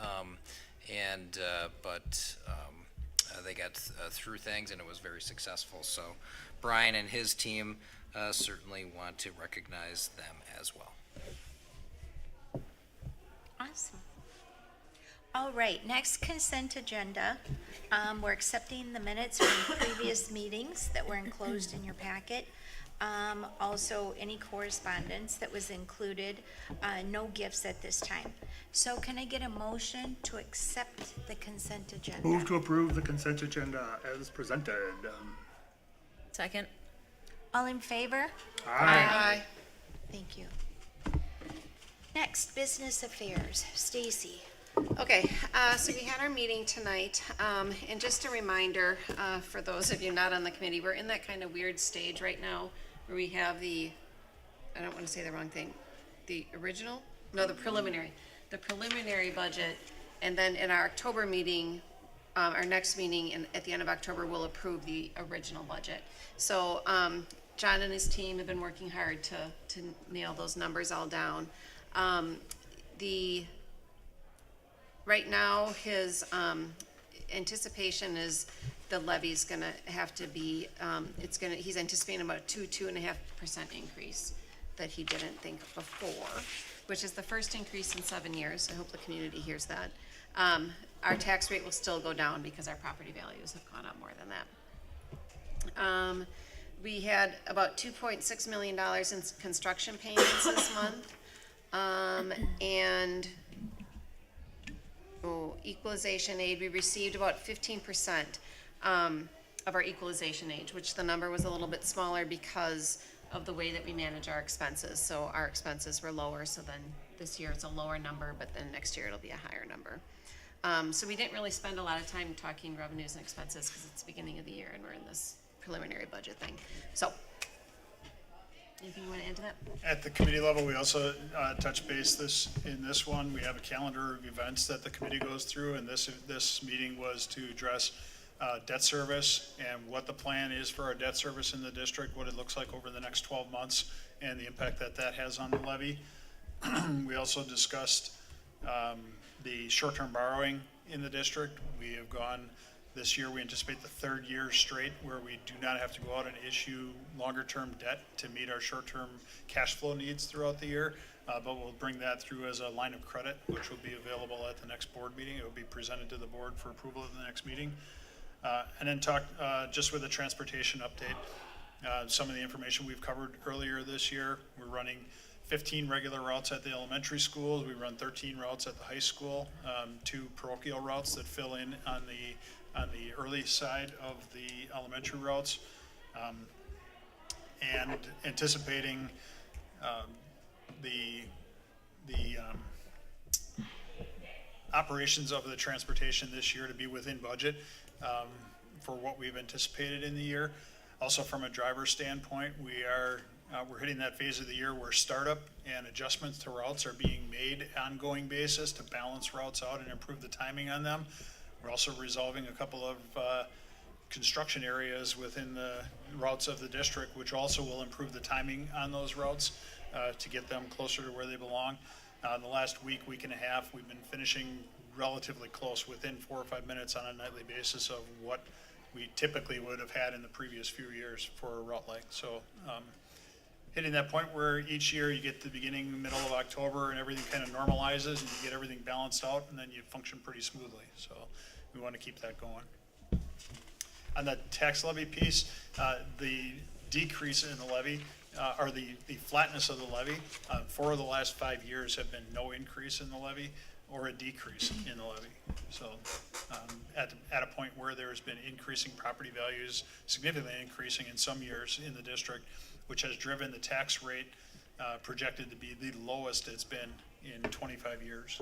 J: but they got through things and it was very successful. So Brian and his team certainly want to recognize them as well.
A: Awesome. All right, next consent agenda. We're accepting the minutes from previous meetings that were enclosed in your packet. Also, any correspondence that was included, no gifts at this time. So can I get a motion to accept the consent agenda?
H: Move to approve the consent agenda as presented.
G: Second.
A: All in favor?
H: Aye.
A: Thank you. Next, business affairs. Stacey.
K: Okay, so we had our meeting tonight, and just a reminder, for those of you not on the committee, we're in that kind of weird stage right now where we have I don't want to say the wrong thing, the preliminary budget, and then in our October meeting, our next meeting at the end of October, we'll approve the original budget. So John and his team have been working hard to nail those numbers all down. The Right now, his anticipation is the levy's gonna have to be, he's anticipating about 2.5% increase that he didn't think before, which is the first increase in 7 years. I hope the community hears that. Our tax rate will still go down because our property values have gone up more than that. We had about $2.6 million in construction payments this month. And equalization aid, we received about 15% of our equalization aid, which the number was a little bit smaller because of the way that we manage our expenses. So our expenses were lower, so then this year it's a lower number, but then next year it'll be a higher number. So we didn't really spend a lot of time talking revenues and expenses because it's the beginning of the year and we're in this preliminary budget thing. So, anything you want to add to that?
N: At the committee level, we also touch base in this one. We have a calendar of events that the committee goes through, and this meeting was to address debt service and what the plan is for our debt service in the district, what it looks like over the next 12 months, and the impact that that has on the levy. We also discussed the short-term borrowing in the district. We have gone this year, we anticipate the third year straight where we do not have to go out and issue longer-term debt to meet our short-term cash flow needs throughout the year. But we'll bring that through as a line of credit, which will be available at the next board meeting. It will be presented to the board for approval at the next meeting. And then talk just with the transportation update, some of the information we've covered earlier this year. We're running 15 regular routes at the elementary schools. We run 13 routes at the high school, 2 parochial routes that fill in on the early side of the elementary routes, and anticipating the operations of the transportation this year to be within budget for what we've anticipated in the year. Also, from a driver standpoint, we're hitting that phase of the year where startup and adjustments to routes are being made ongoing basis to balance routes out and improve the timing on them. We're also resolving a couple of construction areas within the routes of the district, which also will improve the timing on those routes to get them closer to where they belong. In the last week and a half, we've been finishing relatively close, within 4 or 5 minutes on a nightly basis of what we typically would have had in the previous few years for a route like. So hitting that point where each year you get to the beginning, middle of October, and everything kind of normalizes and you get everything balanced out, and then you function pretty smoothly. So we want to keep that going. On the tax levy piece, the decrease in the levy, or the flatness of the levy, 4 of the last 5 years have been no increase in the levy or a decrease in the levy. So at a point where there's been increasing property values, significantly increasing in some years in the district, which has driven the tax rate projected to be the lowest it's been in 25 years.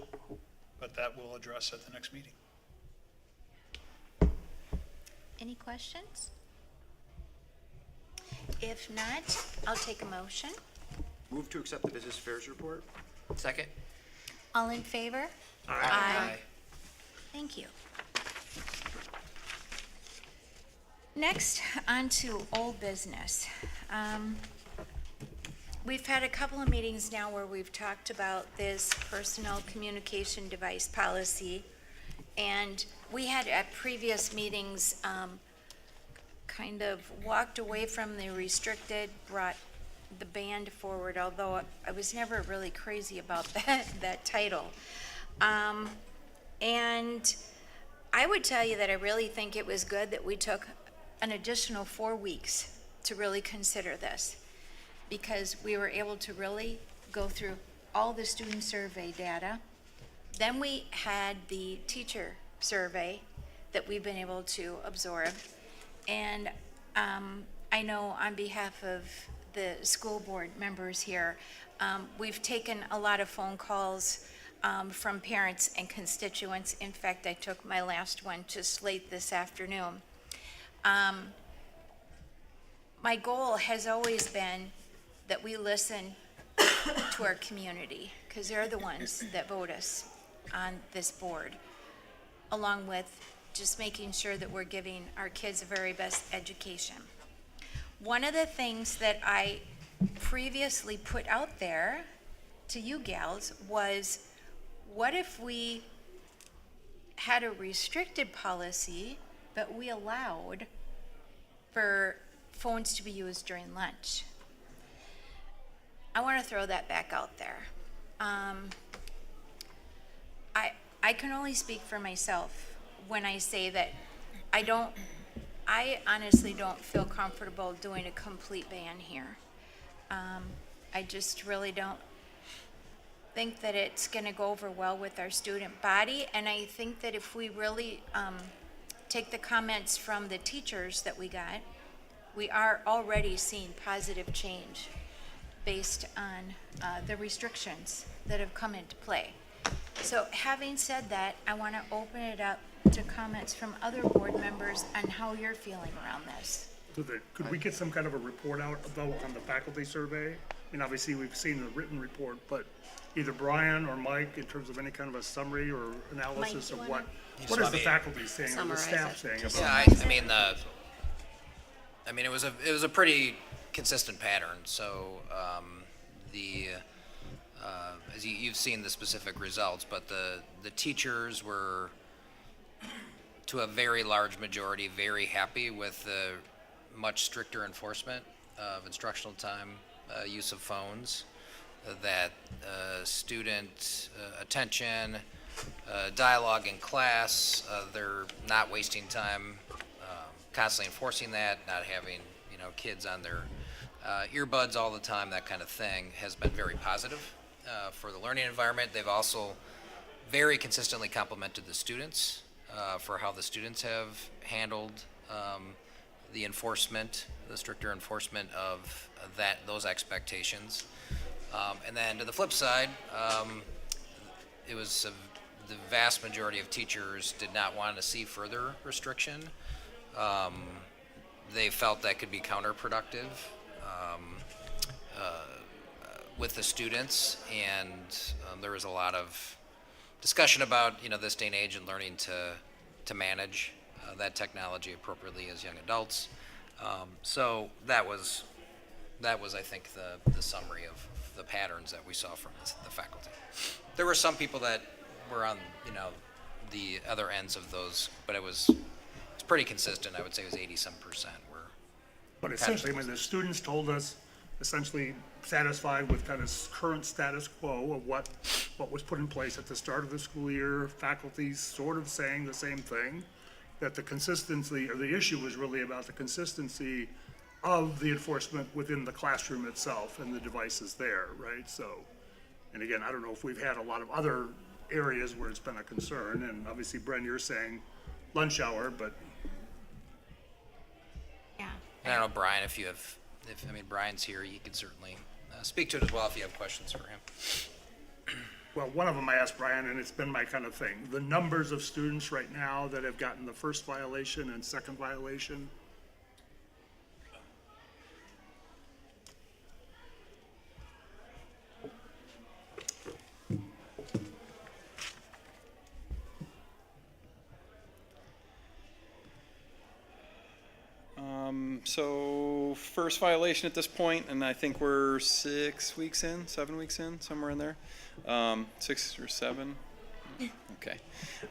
N: But that we'll address at the next meeting.
A: Any questions? If not, I'll take a motion.
O: Move to accept the business affairs report.
J: Second?
A: All in favor?
J: Aye.
A: Thank you. Next, on to old business. We've had a couple of meetings now where we've talked about this personal communication device policy. And we had at previous meetings kind of walked away from the restricted, brought the banned forward, although I was never really crazy about that title. And I would tell you that I really think it was good that we took an additional 4 weeks to really consider this, because we were able to really go through all the student survey data. Then we had the teacher survey that we've been able to absorb. And I know on behalf of the school board members here, we've taken a lot of phone calls from parents and constituents. In fact, I took my last one to Slate this afternoon. My goal has always been that we listen to our community, because they're the ones that vote us on this board, along with just making sure that we're giving our kids the very best education. One of the things that I previously put out there to you gals was, what if we had a restricted policy, but we allowed for phones to be used during lunch. I want to throw that back out there. I can only speak for myself when I say that I honestly don't feel comfortable doing a complete ban here. I just really don't think that it's going to go over well with our student body, and I think that if we really take the comments from the teachers that we got, we are already seeing positive change based on the restrictions that have come into play. So having said that, I want to open it up to comments from other board members on how you're feeling around this.
H: So could we get some kind of a report out, though, on the faculty survey? I mean, obviously, we've seen the written report, but either Brian or Mike, in terms of any kind of a summary or analysis of what is the faculty saying or the staff saying about it?
J: Yeah, I mean, it was a pretty consistent pattern. So as you've seen the specific results, but the teachers were, to a very large majority, very happy with the much stricter enforcement of instructional time, use of phones, that student attention, dialogue in class, they're not wasting time, constantly enforcing that, not having kids on their earbuds all the time, that kind of thing has been very positive for the learning environment. They've also very consistently complimented the students for how the students have handled the enforcement, the stricter enforcement of those expectations. And then to the flip side, it was the vast majority of teachers did not want to see further restriction. They felt that could be counterproductive with the students, and there was a lot of discussion about this day and age and learning to manage that technology appropriately as young adults. So that was I think the summary of the patterns that we saw from the faculty. There were some people that were on the other ends of those, but it's pretty consistent. I would say it was 80-some%.
H: But essentially, I mean, the students told us essentially satisfied with kind of current status quo of what was put in place at the start of the school year. Faculty's sort of saying the same thing, that the consistency, or the issue was really about the consistency of the enforcement within the classroom itself and the devices there, right? So, and again, I don't know if we've had a lot of other areas where it's been a concern, and obviously, Bren, you're saying lunch hour, but.
A: Yeah.
J: I don't know, Brian, if Brian's here, he could certainly speak to it as well if you have questions for him.
H: Well, one of them I asked Brian, and it's been my kind of thing. The numbers of students right now that have gotten the first violation and second violation.
P: So first violation at this point, and I think we're 7 weeks in, somewhere in there. 6 or 7. Okay.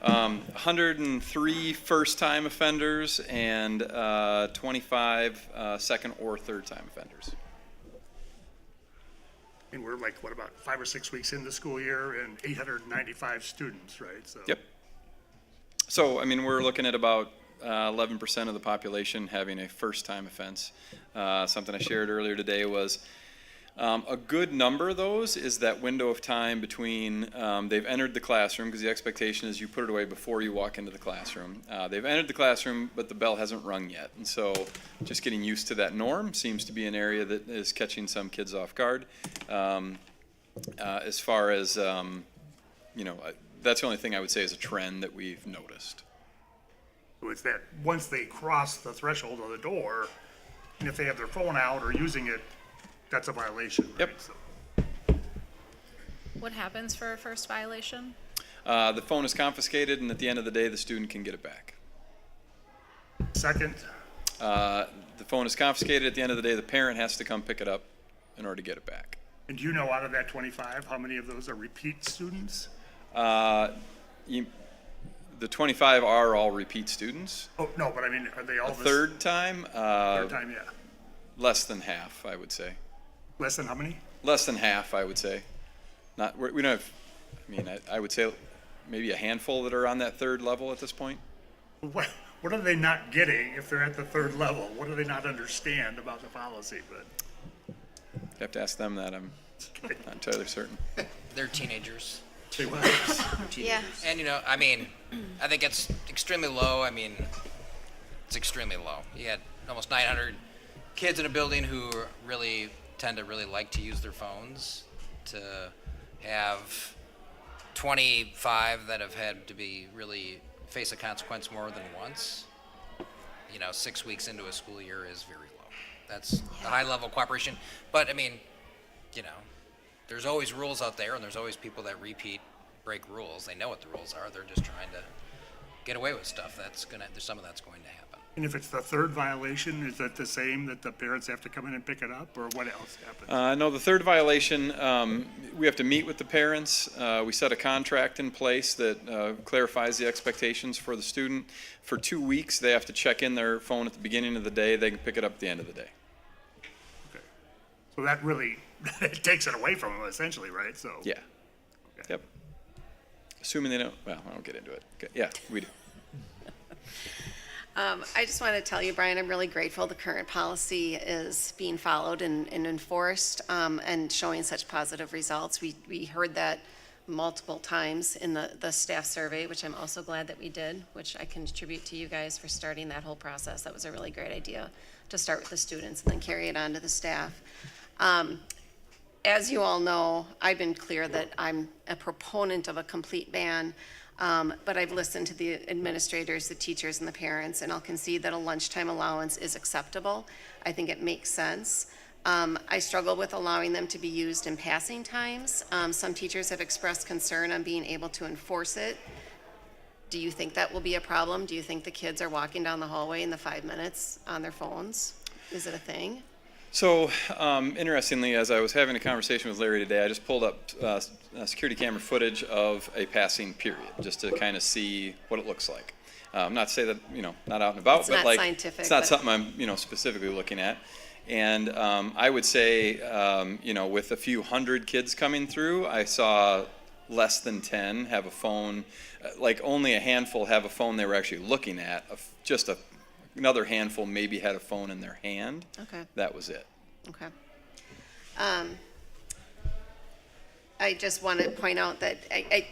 P: 103 first-time offenders and 25 second or third-time offenders.
H: And we're like, what, about 5 or 6 weeks into the school year and 895 students, right? So.
P: Yep. So, I mean, we're looking at about 11% of the population having a first-time offense. Something I shared earlier today was a good number of those is that window of time between they've entered the classroom, because the expectation is you put it away before you walk into the classroom. They've entered the classroom, but the bell hasn't rung yet. And so just getting used to that norm seems to be an area that is catching some kids off guard. As far as, that's the only thing I would say is a trend that we've noticed.
H: So it's that once they cross the threshold of the door, and if they have their phone out or using it, that's a violation, right?
P: Yep.
H: So.
C: What happens for a first violation?
P: The phone is confiscated, and at the end of the day, the student can get it back.
H: Second?
P: The phone is confiscated. At the end of the day, the parent has to come pick it up in order to get it back.
H: And do you know out of that 25, how many of those are repeat students?
P: the 25 are all repeat students.
H: Oh, no, but I mean, are they all
P: A
H: this?
P: third time,
H: Third time, yeah.
P: less than half, I would say.
H: Less than how many?
P: Less than half, I would say. Not, we don't have, I mean, I would say maybe a handful that are on that third level at this point.
H: What are they not getting if they're at the third level? What do they not understand about the policy? But
P: You have to ask them that, I'm not entirely certain.
J: They're teenagers.
A: Yeah.
J: And, you know, I mean, I think it's extremely low. I mean, it's extremely low. You had almost 900 kids in a building who really tend to really like to use their phones, to have 25 that have had to be really face a consequence more than once. You know, 6 weeks into a school year is very low. That's the high level of cooperation. But I mean, you know, there's always rules out there, and there's always people that break rules. They know what the rules are. They're just trying to get away with stuff. There's some of that's going to happen.
H: And if it's the third violation, is that the same that the parents have to come in and pick it up, or what else happens?
P: No, the third violation, we have to meet with the parents. We set a contract in place that clarifies the expectations for the student. For 2 weeks, they have to check in their phone at the beginning of the day. They can pick it up at the end of the day.
H: Okay. So that really, it takes it away from them essentially, right? So.
P: Yeah. Yep. Assuming they don't, well, I won't get into it. Okay. Yeah, we do.
K: I just want to tell you, Brian, I'm really grateful the current policy is being followed and enforced, and showing such positive results. We heard that multiple times in the staff survey, which I'm also glad that we did, which I can attribute to you guys for starting that whole process. That was a really great idea, to start with the students and then carry it on to the staff. As you all know, I've been clear that I'm a proponent of a complete ban. But I've listened to the administrators, the teachers, and the parents, and I'll concede that a lunchtime allowance is acceptable. I think it makes sense. I struggle with allowing them to be used in passing times. Some teachers have expressed concern on being able to enforce it. Do you think that will be a problem? Do you think the kids are walking down the hallway in the 5 minutes on their phones? Is it a thing?
P: So, interestingly, as I was having a conversation with Larry today, I just pulled up security camera footage of a passing period, just to kind of see what it looks like. Not to say that, not out and about,
K: It's
P: but
K: not
P: like,
K: scientific,
P: it's not
K: but-
P: something I'm, specifically looking at. And I would say, with a few hundred kids coming through, I saw less than 10 have a phone, like only a handful have a phone they were actually looking at, another handful maybe had a phone in their hand.
K: Okay.
P: That was it.
K: Okay. I just want to point out that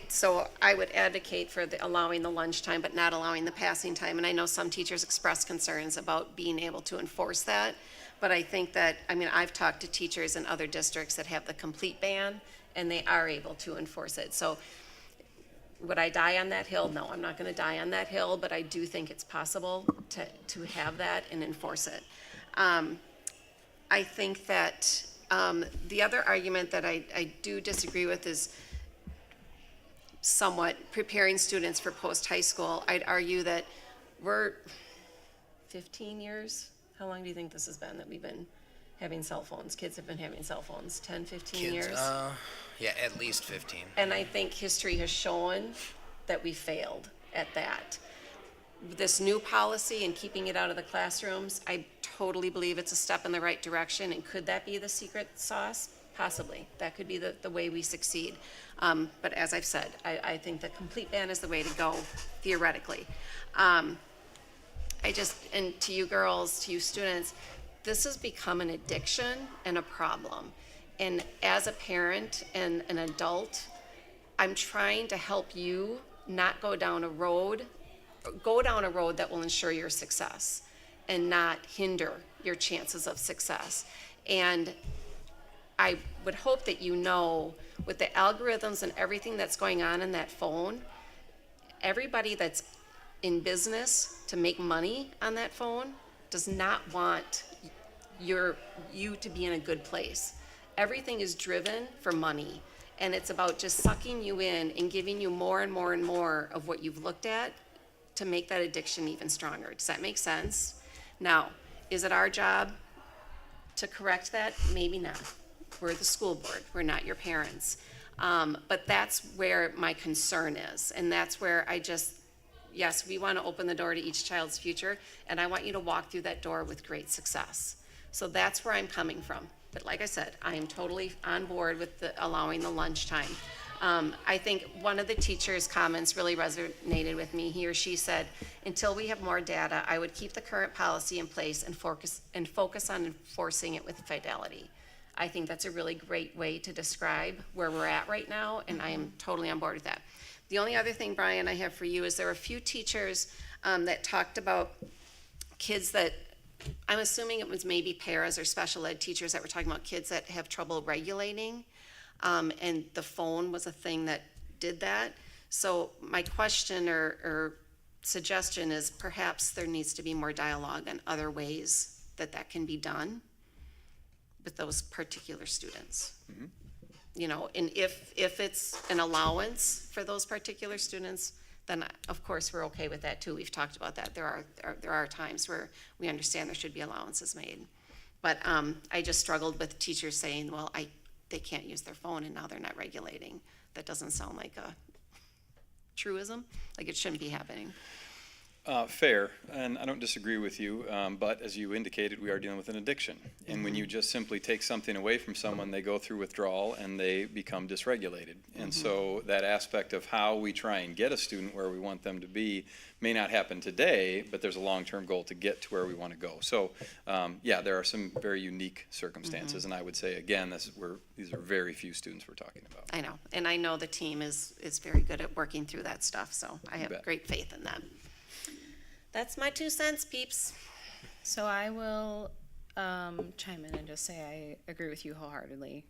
K: so I would advocate for allowing the lunchtime, but not allowing the passing time. And I know some teachers express concerns about being able to enforce that. But I think that, I've talked to teachers in other districts that have the complete ban, and they are able to enforce it. So would I die on that hill? No, I'm not going to die on that hill, but I do think it's possible to have that and enforce it. I think that the other argument that I do disagree with is somewhat preparing students for post-high school. I'd argue that we're 15 years. How long do you think this has been that we've been having cell phones? Kids have been having cell phones, 10, 15 years?
J: Yeah, at least 15.
K: And I think history has shown that we failed at that. This new policy and keeping it out of the classrooms, I totally believe it's a step in the right direction. And could that be the secret sauce? Possibly. That could be the way we succeed. But as I've said, I think the complete ban is the way to go, theoretically. And to you girls, to you students, this has become an addiction and a problem. And as a parent and an adult, I'm trying to help you not go down a road that will ensure your success and not hinder your chances of success. And I would hope that with the algorithms and everything that's going on in that phone, everybody that's in business to make money on that phone does not want you to be in a good place. Everything is driven for money, and it's about just sucking you in and giving you more and more and more of what you've looked at to make that addiction even stronger. Does that make sense? Now, is it our job to correct that? Maybe not. We're the school board. We're not your parents. But that's where my concern is, and that's where yes, we want to open the door to each child's future, and I want you to walk through that door with great success. So that's where I'm coming from. But like I said, I am totally on board with allowing the lunchtime. I think one of the teacher's comments really resonated with me. He or she said, until we have more data, I would keep the current policy in place and focus on enforcing it with fidelity. I think that's a really great way to describe where we're at right now, and I am totally on board with that. The only other thing, Brian, I have for you is there were a few teachers that talked about kids that, I'm assuming it was maybe paras or special ed teachers that were talking about kids that have trouble regulating. And the phone was a thing that did that. So my question or suggestion is perhaps there needs to be more dialogue on other ways that can be done with those particular students.
P: Mm-hmm.
K: You know, and if it's an allowance for those particular students, then of course we're okay with that too. We've talked about that. There are times where we understand there should be allowances made. But I just struggled with teachers saying, well, they can't use their phone and now they're not regulating. That doesn't sound like a truism, like it shouldn't be happening.
P: Fair, and I don't disagree with you, but as you indicated, we are dealing with an addiction. And when you just simply take something away from someone, they go through withdrawal and they become dysregulated. And so that aspect of how we try and get a student where we want them to be may not happen today, but there's a long-term goal to get to where we want to go. So, yeah, there are some very unique circumstances, and I would say, again, these are very few students we're talking about.
K: I know, and I know the team is very good at working through that stuff, so I have great faith in them. That's my 2 cents, peeps.
G: So I will chime in and just say I agree with you wholeheartedly.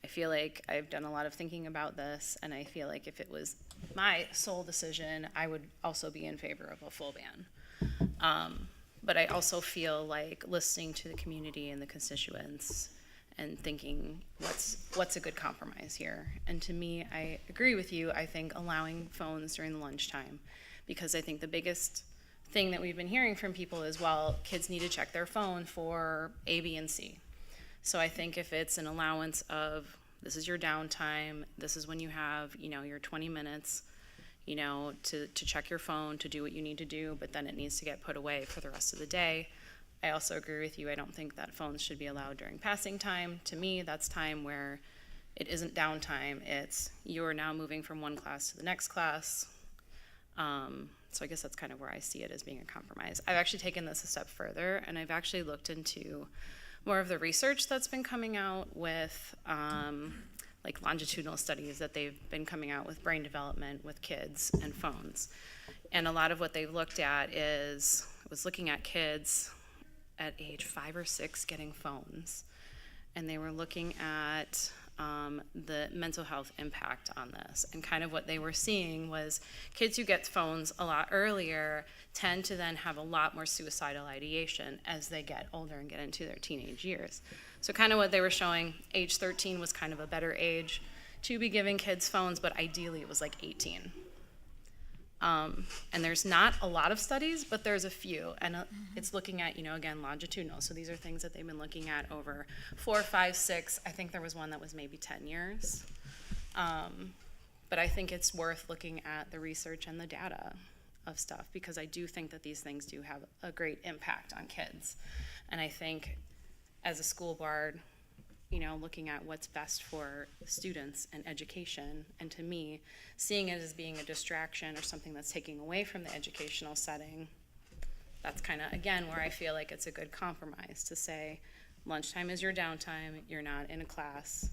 G: I feel like I've done a lot of thinking about this, and I feel like if it was my sole decision, I would also be in favor of a full ban. But I also feel like listening to the community and the constituents and thinking what's a good compromise here. And to me, I agree with you. I think allowing phones during the lunchtime, because I think the biggest thing that we've been hearing from people is, well, kids need to check their phone for A, B, and C. So I think if it's an allowance of, this is your downtime, this is when you have, your 20 minutes, to check your phone, to do what you need to do, but then it needs to get put away for the rest of the day. I also agree with you. I don't think that phones should be allowed during passing time. To me, that's time where it isn't downtime. It's you're now moving from one class to the next class. So I guess that's kind of where I see it as being a compromise. I've actually taken this a step further, and I've actually looked into more of the research that's been coming out with like longitudinal studies that they've been coming out with brain development with kids and phones. And a lot of what they've looked at was looking at kids at age 5 or 6 getting phones. And they were looking at the mental health impact on this. And kind of what they were seeing was kids who get phones a lot earlier tend to then have a lot more suicidal ideation as they get older and get into their teenage years. So kind of what they were showing, age 13 was kind of a better age to be giving kids phones, but ideally it was like 18. And there's not a lot of studies, but there's a few. And it's looking at, again, longitudinal. So these are things that they've been looking at over 4, 5, 6. I think there was one that was maybe 10 years. But I think it's worth looking at the research and the data of stuff, because I do think that these things do have a great impact on kids. And I think as a school board, looking at what's best for students and education, and to me, seeing it as being a distraction or something that's taking away from the educational setting, that's kind of, again, where I feel like it's a good compromise to say, lunchtime is your downtime, you're not in a class.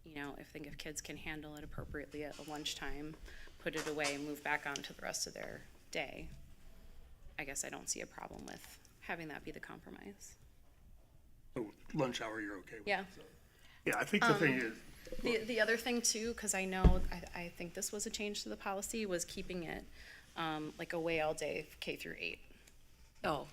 G: If kids can handle it appropriately at lunchtime, put it away, move back on to the rest of their day, I guess I don't see a problem with having that be the compromise.
H: So lunch hour, you're okay with?
G: Yeah.
H: So. Yeah, I think the thing is.
G: The other thing too, because I know, I think this was a change to the policy, was keeping it like away all day, K through 8.
K: Oh.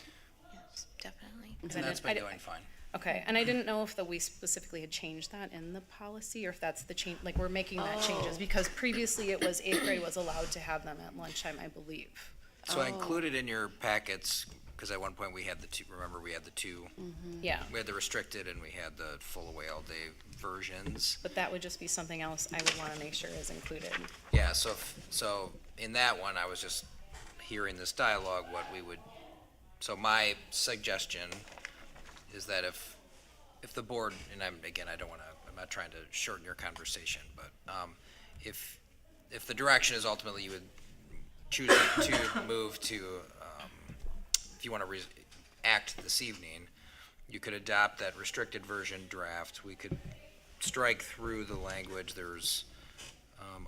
A: Yes, definitely.
J: And that's been going fine.
G: Okay, and I didn't know if we specifically had changed that in the policy, or if that's the change, like we're making that changes, because previously it was 8th grade was allowed to have them at lunchtime, I believe.
J: So I included in your packets, because at one point we had the two,
G: Yeah.
J: we had the restricted and we had the full away all day versions.
G: But that would just be something else I would want to make sure is included.
J: Yeah, so in that one, I was just hearing this dialogue, what we would, so my suggestion is that if the board, and I'm not trying to shorten your conversation, but if the direction is ultimately you would choose to move to, if you want to act this evening, you could adopt that restricted version draft. We could strike through the language. There's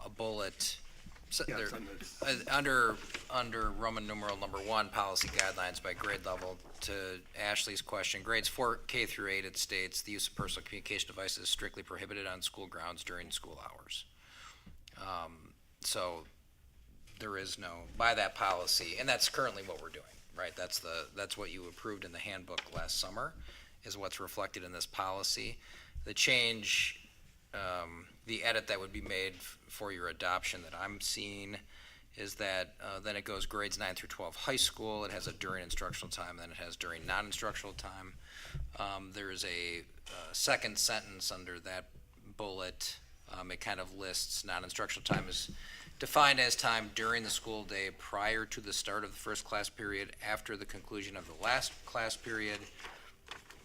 J: a bullet under Roman numeral number 1, policy guidelines by grade level. To Ashley's question, grades 4K through 8, it states the use of personal communication devices is strictly prohibited on school grounds during school hours. So there is no, by that policy, and that's currently what we're doing, right? That's what you approved in the handbook last summer, is what's reflected in this policy. The change, the edit that would be made for your adoption that I'm seeing is that then it goes grades 9 through 12 high school. It has a during instructional time, then it has during non-instructional time. There is a second sentence under that bullet. It kind of lists non-instructional time is defined as time during the school day prior to the start of the first class period, after the conclusion of the last class period.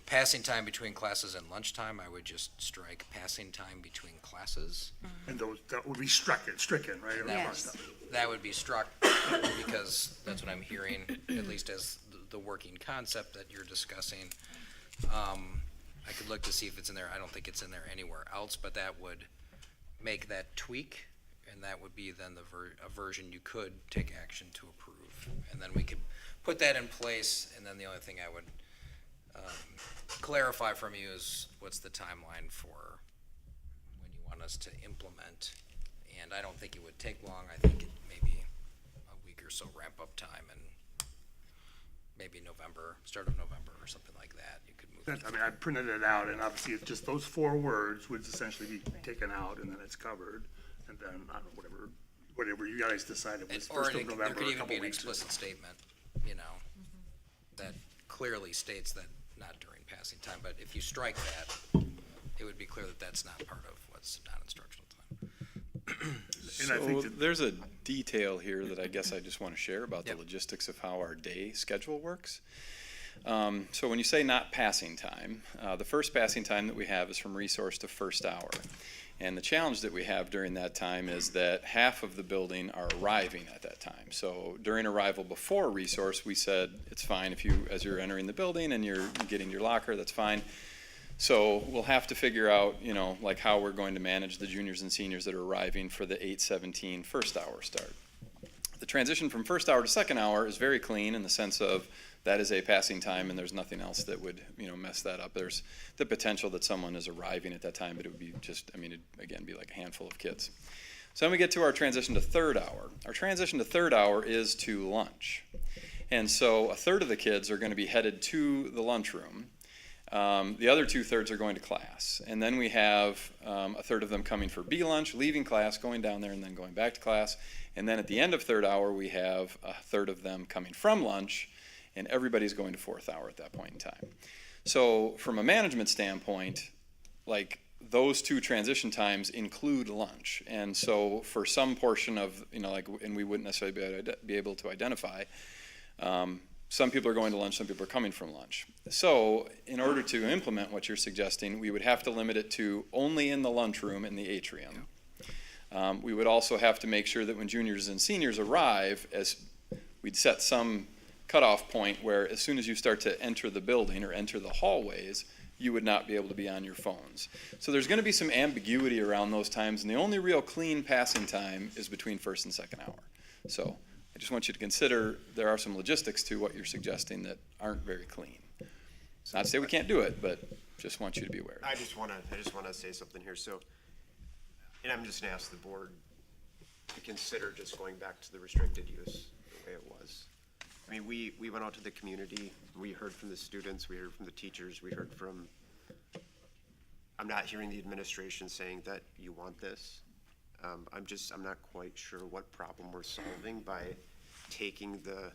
J: Passing time between classes and lunchtime, I would just strike passing time between classes.
H: And that would be stricken, right?
A: Yes.
J: That would be struck because that's what I'm hearing, at least as the working concept that you're discussing. I could look to see if it's in there. I don't think it's in there anywhere else, but that would make that tweak, and that would be then a version you could take action to approve. And then we could put that in place, and then the only thing I would clarify from you is what's the timeline for when you want us to implement. And I don't think it would take long. I think it maybe a week or so ramp up time, and maybe November, start of November or something like that. You could move.
H: I mean, I printed it out, and obviously it's just those 4 words would essentially be taken out, and then it's covered. And then, I don't know, whatever you guys decided was first of November,
J: There could
H: a
J: even
H: couple
J: be an
H: weeks.
J: explicit statement, that clearly states that not during passing time, but if you strike that, it would be clear that that's not part of what's non-instructional time.
H: And I think that-
P: There's a detail here that I guess I just want to share about the logistics of how our day schedule works. So when you say not passing time, the first passing time that we have is from resource to first hour. And the challenge that we have during that time is that half of the building are arriving at that time. So during arrival before resource, we said it's fine if you, as you're entering the building and you're getting your locker, that's fine. So we'll have to figure out, like how we're going to manage the juniors and seniors that are arriving for the 8:17 first hour start. The transition from first hour to second hour is very clean in the sense of that is a passing time and there's nothing else that would, mess that up. There's the potential that someone is arriving at that time, but it would be it'd again be like a handful of kids. So then we get to our transition to third hour. Our transition to third hour is to lunch. And so a third of the kids are going to be headed to the lunchroom. The other 2/3 are going to class. And then we have a third of them coming for B lunch, leaving class, going down there, and then going back to class. And then at the end of third hour, we have a third of them coming from lunch, and everybody's going to fourth hour at that point in time. So from a management standpoint, those 2 transition times include lunch. And so for some portion of, and we wouldn't necessarily be able to identify, some people are going to lunch, some people are coming from lunch. So in order to implement what you're suggesting, we would have to limit it to only in the lunchroom in the atrium. We would also have to make sure that when juniors and seniors arrive, as we'd set some cutoff point where as soon as you start to enter the building or enter the hallways, you would not be able to be on your phones. So there's going to be some ambiguity around those times, and the only real clean passing time is between first and second hour. So I just want you to consider there are some logistics to what you're suggesting that aren't very clean. Not to say we can't do it, but just want you to be aware.
O: I just want to say something here. So, and I'm just going to ask the board to consider just going back to the restricted use the way it was. I mean, we went out to the community, we heard from the students, we heard from the teachers, we heard from, I'm not hearing the administration saying that you want this. I'm not quite sure what problem we're solving by taking the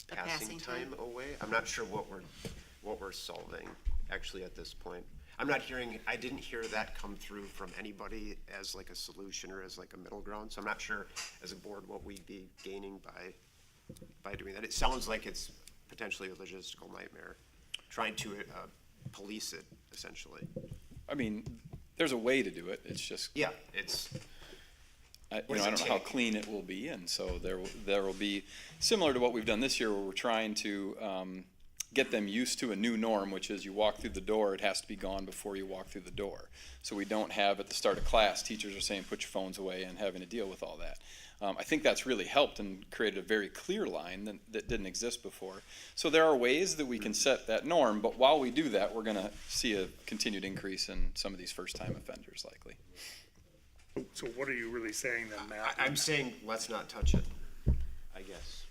O: passing time away. I'm not sure what we're solving actually at this point. I didn't hear that come through from anybody as like a solution or as like a middle ground. So I'm not sure as a board what we'd be gaining by by doing that. It sounds like it's potentially a logistical nightmare, trying to police it, essentially.
P: I mean, there's a way to do it, it's just,
O: Yeah, it's,
P: I
O: What does
P: don't
O: it
P: know how
O: take?
P: clean it will be, and so there will be, similar to what we've done this year, where we're trying to get them used to a new norm, which is you walk through the door, it has to be gone before you walk through the door. So we don't have, at the start of class, teachers are saying, put your phones away, and having to deal with all that. I think that's really helped and created a very clear line that didn't exist before. So there are ways that we can set that norm, but while we do that, we're gonna see a continued increase in some of these first-time offenders likely.
H: So what are you really saying then, Matt?
O: I'm saying, let's not touch it, I guess.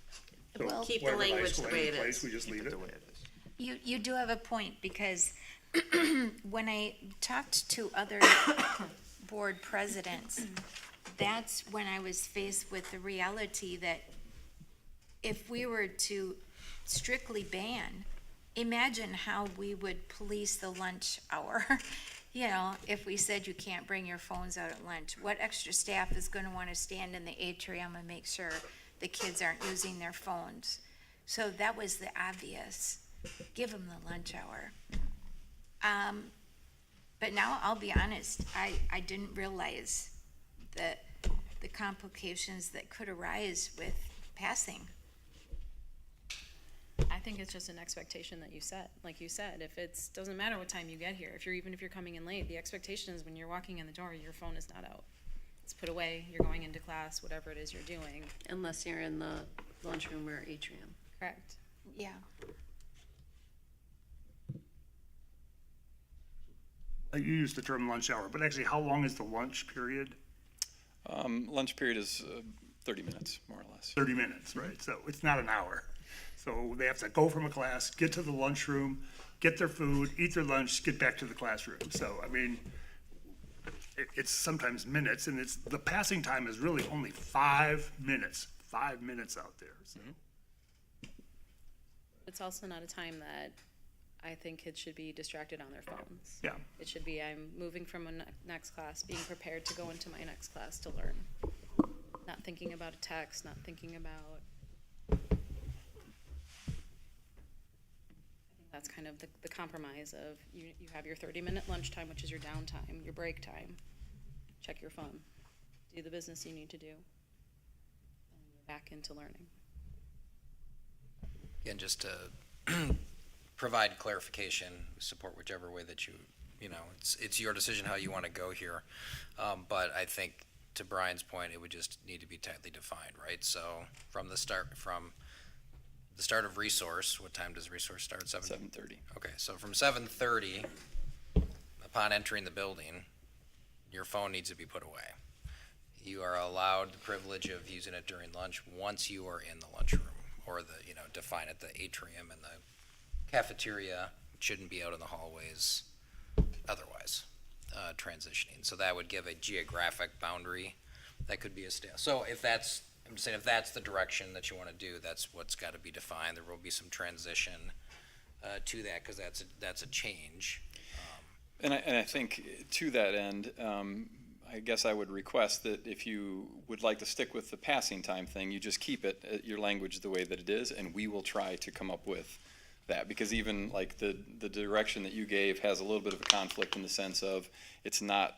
H: So
A: Well,
K: Keep the
H: whatever
K: language
H: nice
K: the
H: way
K: way
H: in
K: it
H: place,
K: is.
H: We just
O: Keep
H: leave
O: it
H: it?
O: the way it is.
A: You do have a point, because when I talked to other board presidents, that's when I was faced with the reality that if we were to strictly ban, imagine how we would police the lunch hour. You know, if we said you can't bring your phones out at lunch, what extra staff is gonna wanna stand in the atrium and make sure the kids aren't using their phones? So that was the obvious, give them the lunch hour. But now, I'll be honest, I didn't realize that the complications that could arise with passing.
G: I think it's just an expectation that you set. Like you said, if it's, doesn't matter what time you get here, even if you're coming in late, the expectation is when you're walking in the door, your phone is not out. It's put away, you're going into class, whatever it is you're doing.
K: Unless you're in the lunchroom or atrium.
G: Correct.
A: Yeah.
H: You used the term lunch hour, but actually, how long is the lunch period?
P: Lunch period is 30 minutes, more or less.
H: 30 minutes, right? So it's not an hour. So they have to go from a class, get to the lunchroom, get their food, eat their lunch, get back to the classroom. So, I mean, it's sometimes minutes, and the passing time is really only 5 minutes, 5 minutes out there, so.
G: It's also not a time that I think kids should be distracted on their phones.
H: Yeah.
G: It should be, I'm moving from a next class, being prepared to go into my next class to learn. Not thinking about a text, not thinking about. I think that's kind of the compromise of, you have your 30-minute lunchtime, which is your downtime, your break time. Check your phone, do the business you need to do, and you're back into learning.
J: Again, just to provide clarification, support whichever way that you know, it's your decision how you want to go here. But I think, to Brian's point, it would just need to be tightly defined, right? So from the start of resource, what time does resource start?
P: 7:30.
J: Okay, so from 7:30, upon entering the building, your phone needs to be put away. You are allowed the privilege of using it during lunch once you are in the lunchroom, or define it, the atrium and the cafeteria. It shouldn't be out in the hallways otherwise, transitioning. So that would give a geographic boundary that could be established. So I'm just saying, if that's the direction that you want to do, that's what's got to be defined. There will be some transition to that, because that's a change.
P: And I think to that end, I guess I would request that if you would like to stick with the passing time thing, you just keep it, your language the way that it is, and we will try to come up with that. Because even like the direction that you gave has a little bit of a conflict in the sense of, it's not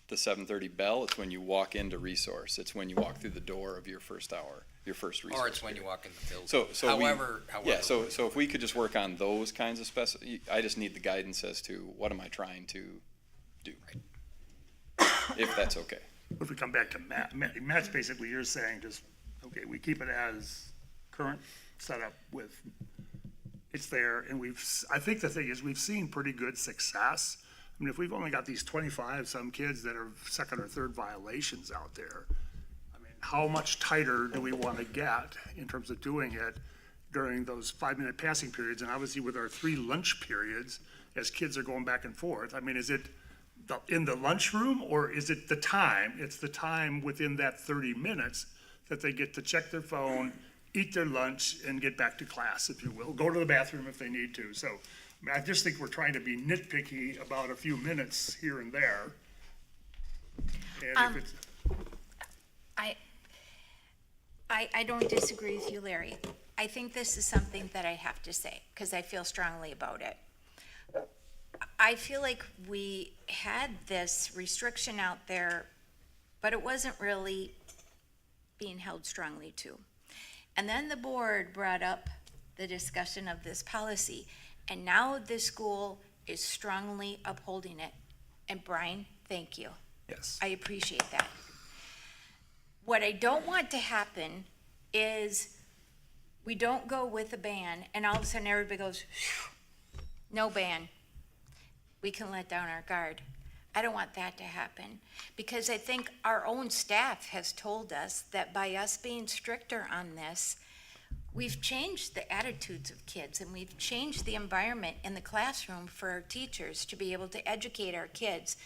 P: the 7:30 bell, it's when you walk into resource. It's when you walk through the door of your first hour, your first resource.
J: Or it's when you walk in the building.
P: So
J: However.
P: Yeah, so if we could just work on those kinds of I just need the guidance as to what am I trying to do, if that's okay.
H: If we come back to Matt's basically, you're saying just, okay, we keep it as current setup with, it's there, and I think the thing is, we've seen pretty good success. I mean, if we've only got these 25 some kids that are second or third violations out there, I mean, how much tighter do we want to get in terms of doing it during those 5-minute passing periods? And obviously with our 3 lunch periods, as kids are going back and forth, I mean, is it in the lunchroom, or is it the time? It's the time within that 30 minutes that they get to check their phone, eat their lunch, and get back to class, if you will. Go to the bathroom if they need to. So I just think we're trying to be nitpicky about a few minutes here and there. And if it's,
A: I don't disagree with you, Larry. I think this is something that I have to say, because I feel strongly about it. I feel like we had this restriction out there, but it wasn't really being held strongly to. And then the board brought up the discussion of this policy, and now the school is strongly upholding it. And Brian, thank you.
H: Yes.
A: I appreciate that. What I don't want to happen is we don't go with a ban and all of a sudden everybody goes, "Phew, no ban. We can let down our guard." I don't want that to happen, because I think our own staff has told us that by us being stricter on this, we've changed the attitudes of kids and we've changed the environment in the classroom for our teachers to be able to educate our kids.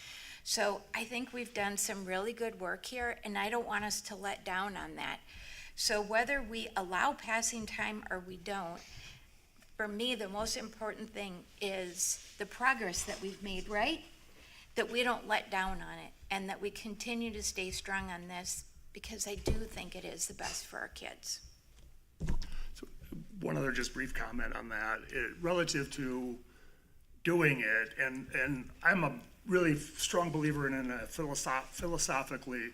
A: So I think we've done some really good work here, and I don't want us to let down on that. So whether we allow passing time or we don't, for me, the most important thing is the progress that we've made, right? That we don't let down on it, and that we continue to stay strong on this, because I do think it is the best for our kids.
H: So one other just brief comment on that, relative to doing it, and I'm a really strong believer in it philosophically,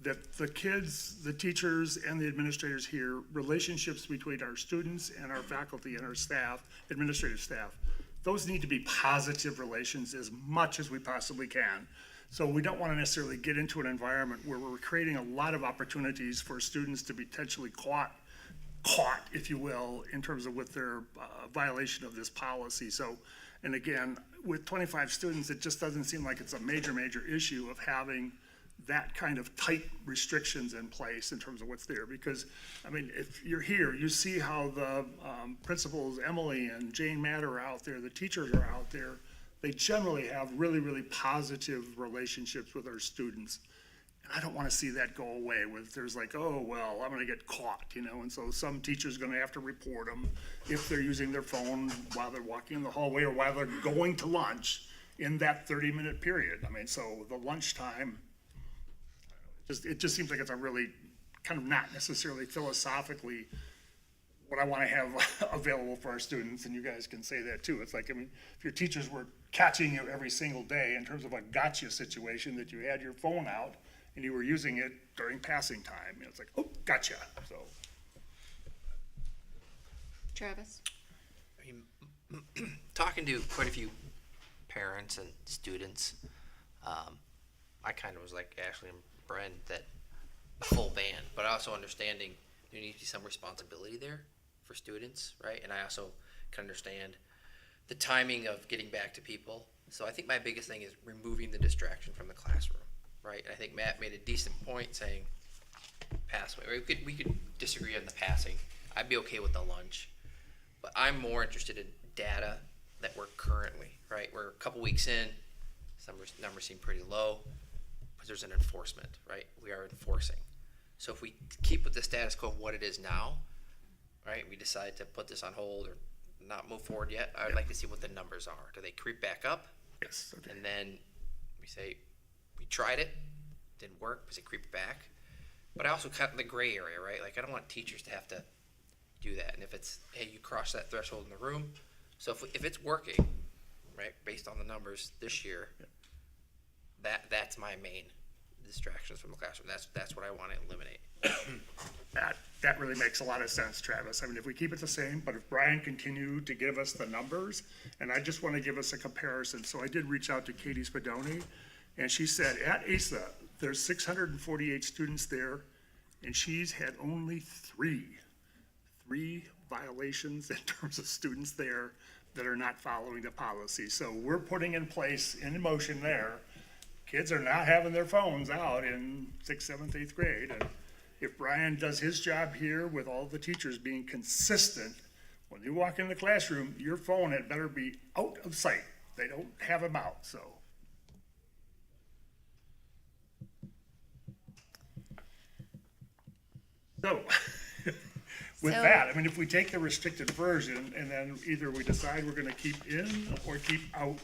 H: that the kids, the teachers, and the administrators here, relationships between our students and our faculty and our staff, administrative staff, those need to be positive relations as much as we possibly can. So we don't want to necessarily get into an environment where we're creating a lot of opportunities for students to be potentially caught, if you will, in terms of with their violation of this policy. So, and again, with 25 students, it just doesn't seem like it's a major issue of having that kind of tight restrictions in place in terms of what's there. Because, I mean, if you're here, you see how the principals, Emily and Jane Matt, are out there, the teachers are out there. They generally have really positive relationships with our students. And I don't want to see that go away with, there's like, oh, well, I'm going to get caught, you know, and so some teacher's going to have to report them if they're using their phone while they're walking in the hallway or while they're going to lunch in that 30-minute period. I mean, so the lunchtime, it just seems like it's a really kind of not necessarily philosophically what I want to have available for our students, and you guys can say that too. It's like, I mean, if your teachers were catching you every single day in terms of a gotcha situation, that you had your phone out and you were using it during passing time, you know, it's like, oh, gotcha. So,
K: Travis?
J: I mean, talking to quite a few parents and students, I kind of was like Ashley and Bren, that a full ban, but also understanding there needs to be some responsibility there for students, right? And I also can understand the timing of getting back to people. So I think my biggest thing is removing the distraction from the classroom, right? And I think Matt made a decent point saying pass away. We could disagree on the passing. I'd be okay with the lunch, but I'm more interested in data that we're currently, right? We're a couple weeks in, some numbers seem pretty low, but there's an enforcement, right? We are enforcing. So if we keep with the status quo of what it is now, right, we decide to put this on hold or not move forward yet, I would like to see what the numbers are. Do they creep back up?
H: yes. Okay.
J: And then we say, we tried it, didn't work, does it creep back? But I also cut the gray area, right? Like, I don't want teachers to have to do that. And if it's, hey, you cross that threshold in the room. So if it's working, right, based on the numbers this year, that's my main distractions from the classroom. That's what I want to eliminate.
H: That really makes a lot of sense, Travis. I mean, if we keep it the same, but if Brian continued to give us the numbers, and I just want to give us a comparison. So I did reach out to Cady Spadoni, and she said at ASA, there's 648 students there, and she's had only three violations in terms of students there that are not following the policy. So we're putting in place, in motion there, kids are not having their phones out in 6th, 7th, 8th grade. And if Brian does his job here with all the teachers being consistent, when you walk in the classroom, your phone had better be out of sight. They don't have them out, so. So, with
A: So-
H: that, I mean, if we take the restricted version and then either we decide we're gonna keep in or keep out,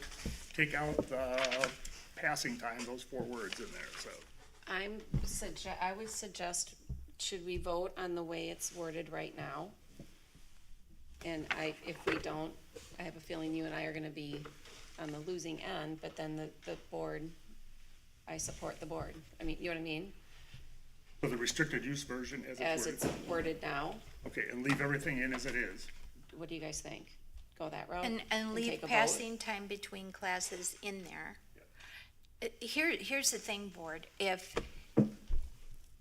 H: take out the passing time, those 4 words in there, so.
K: I would suggest should we vote on the way it's worded right now? And if we don't, I have a feeling you and I are gonna be on the losing end, but then the board, I support the board. I mean, you know what I mean?
H: So the restricted use version
K: As it's worded now,
H: Okay, and leave everything in as it is.
K: what do you guys think? Go that route?
A: And leave
K: take a vote?
A: passing time between classes in there. Here's the thing, board, if,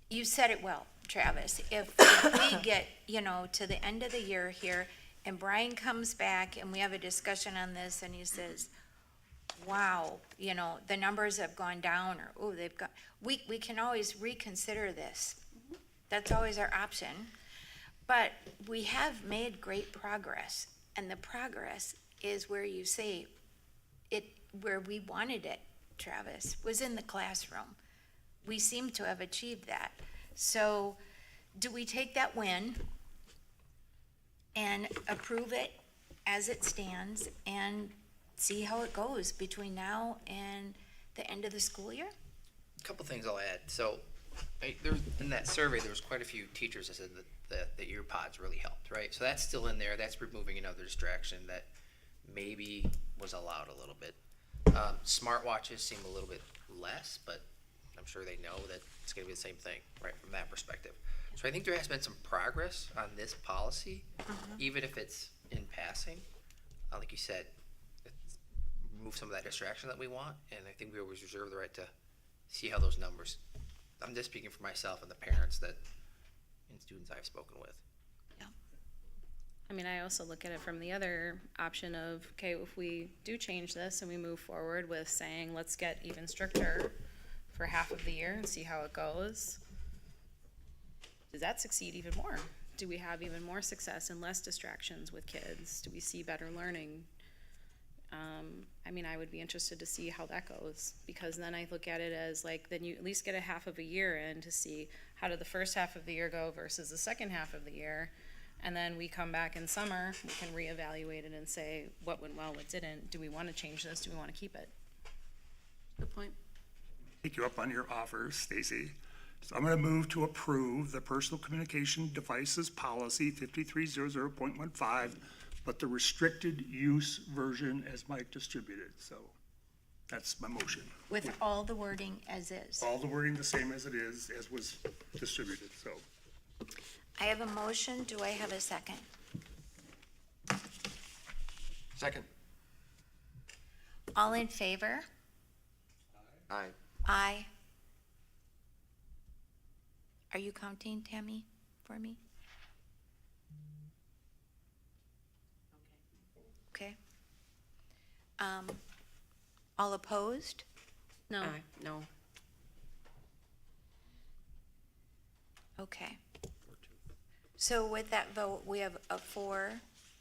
A: you said it well, Travis, if we get, to the end of the year here, and Brian comes back and we have a discussion on this and he says, wow, the numbers have gone down, or, oh, they've got, we can always reconsider this. That's always our option. But we have made great progress, and the progress is where you say it, where we wanted it, Travis, was in the classroom. We seem to have achieved that. So do we take that win and approve it as it stands and see how it goes between now and the end of the school year?
J: Couple things I'll add. So, in that survey, there was quite a few teachers that said that the ear pods really helped, right? So that's still in there. That's removing another distraction that maybe was allowed a little bit. Smartwatches seem a little bit less, but I'm sure they know that it's going to be the same thing, right, from that perspective. So I think there has been some progress on this policy, even if it's in passing. Like you said, remove some of that distraction that we want, and I think we always reserve the right to see how those numbers, I'm just speaking for myself and the parents and students I've spoken with.
G: I mean, I also look at it from the other option of, okay, if we do change this and we move forward with saying, let's get even stricter for half of the year and see how it goes, does that succeed even more? Do we have even more success and less distractions with kids? Do we see better learning? I mean, I would be interested to see how that goes, because then I look at it as like, then you at least get a half of a year in to see how did the first half of the year go versus the second half of the year. And then we come back in summer, we can reevaluate it and say what went well, what didn't. Do we want to change this? Do we want to keep it?
K: Good point.
H: Take you up on your offer, Stacey. So I'm going to move to approve the personal communication devices policy 5300.15, but the restricted use version as Mike distributed. So that's my motion.
A: With all the wording as is.
H: All the wording the same as it is, as was distributed, so.
A: I have a motion. Do I have a second?
O: Second.
A: All in favor?
O: Aye.
A: Aye. Are you counting, Tammy, for me? Okay. All opposed?
G: No.
K: No.
A: Okay. So with that vote, we have a 4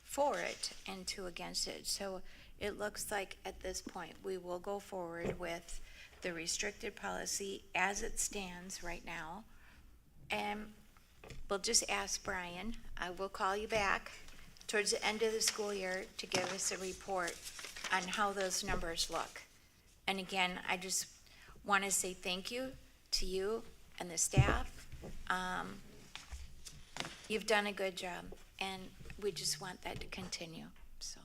A: for it and 2 against it. So it looks like at this point, we will go forward with the restricted policy as it stands right now. And we'll just ask Brian, I will call you back towards the end of the school year to give us a report on how those numbers look. And again, I just want to say thank you to you and the staff. You've done a good job, and we just want that to continue, so,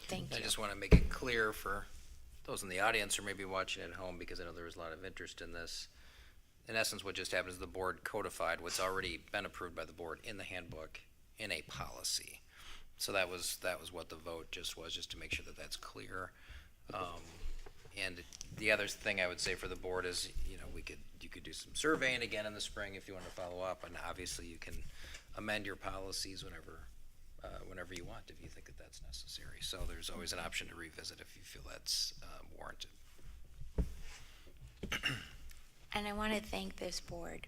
A: thank you.
J: I just want to make it clear for those in the audience or maybe watching at home, because I know there was a lot of interest in this. In essence, what just happened is the board codified what's already been approved by the board in the handbook in a policy. So that was what the vote just was, just to make sure that that's clear. And the other thing I would say for the board is, you could do some surveying again in the spring if you want to follow up, and obviously you can amend your policies whenever you want, if you think that that's necessary. So there's always an option to revisit if you feel that's warranted.
A: And I want to thank this board,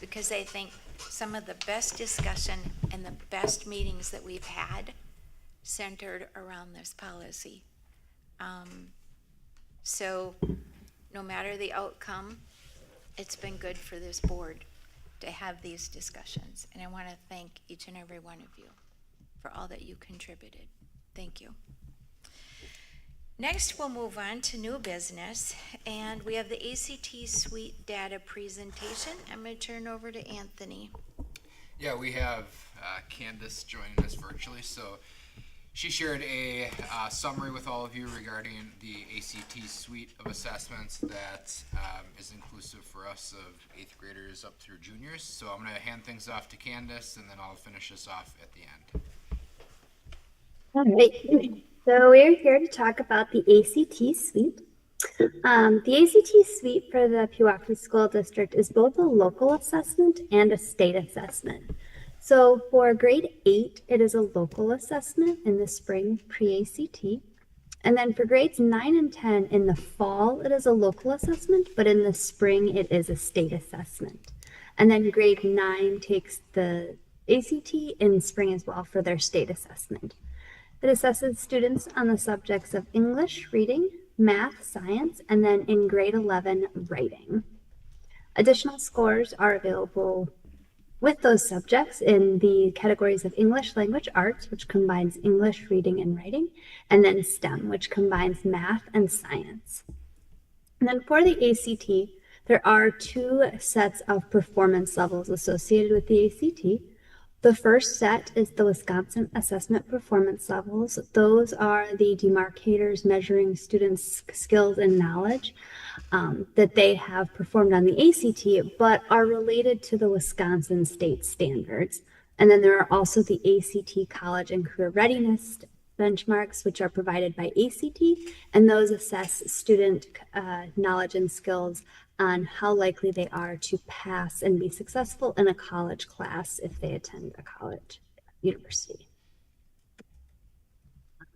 A: because I think some of the best discussion and the best meetings that we've had centered around this policy. So no matter the outcome, it's been good for this board to have these discussions. And I want to thank each and every one of you for all that you contributed. Thank you. Next, we'll move on to new business, and we have the ACT Suite data presentation. I'm going to turn over to Anthony.
I: Yeah, we have Candace joining us virtually, so she shared a summary with all of you regarding the ACT suite of assessments that is inclusive for us of 8th graders up through juniors. So I'm going to hand things off to Candace, and then I'll finish us off at the end.
Q: All right, so we're here to talk about the ACT suite. The ACT suite for the Pewaukee School District is both a local assessment and a state assessment. So for grade 8, it is a local assessment in the spring pre-ACT. And then for grades 9 and 10 in the fall, it is a local assessment, but in the spring, it is a state assessment. And then grade 9 takes the ACT in spring as well for their state assessment. It assesses students on the subjects of English, reading, math, science, and then in grade 11, writing. Additional scores are available with those subjects in the categories of English Language Arts, which combines English, reading, and writing, and then STEM, which combines math and science. And then for the ACT, there are 2 sets of performance levels associated with the ACT. The first set is the Wisconsin Assessment Performance Levels. Those are the demarcators measuring students' skills and knowledge that they have performed on the ACT, but are related to the Wisconsin state standards. And then there are also the ACT College and Career Readiness benchmarks, which are provided by ACT, and those assess student knowledge and skills on how likely they are to pass and be successful in a college class if they attend a college university.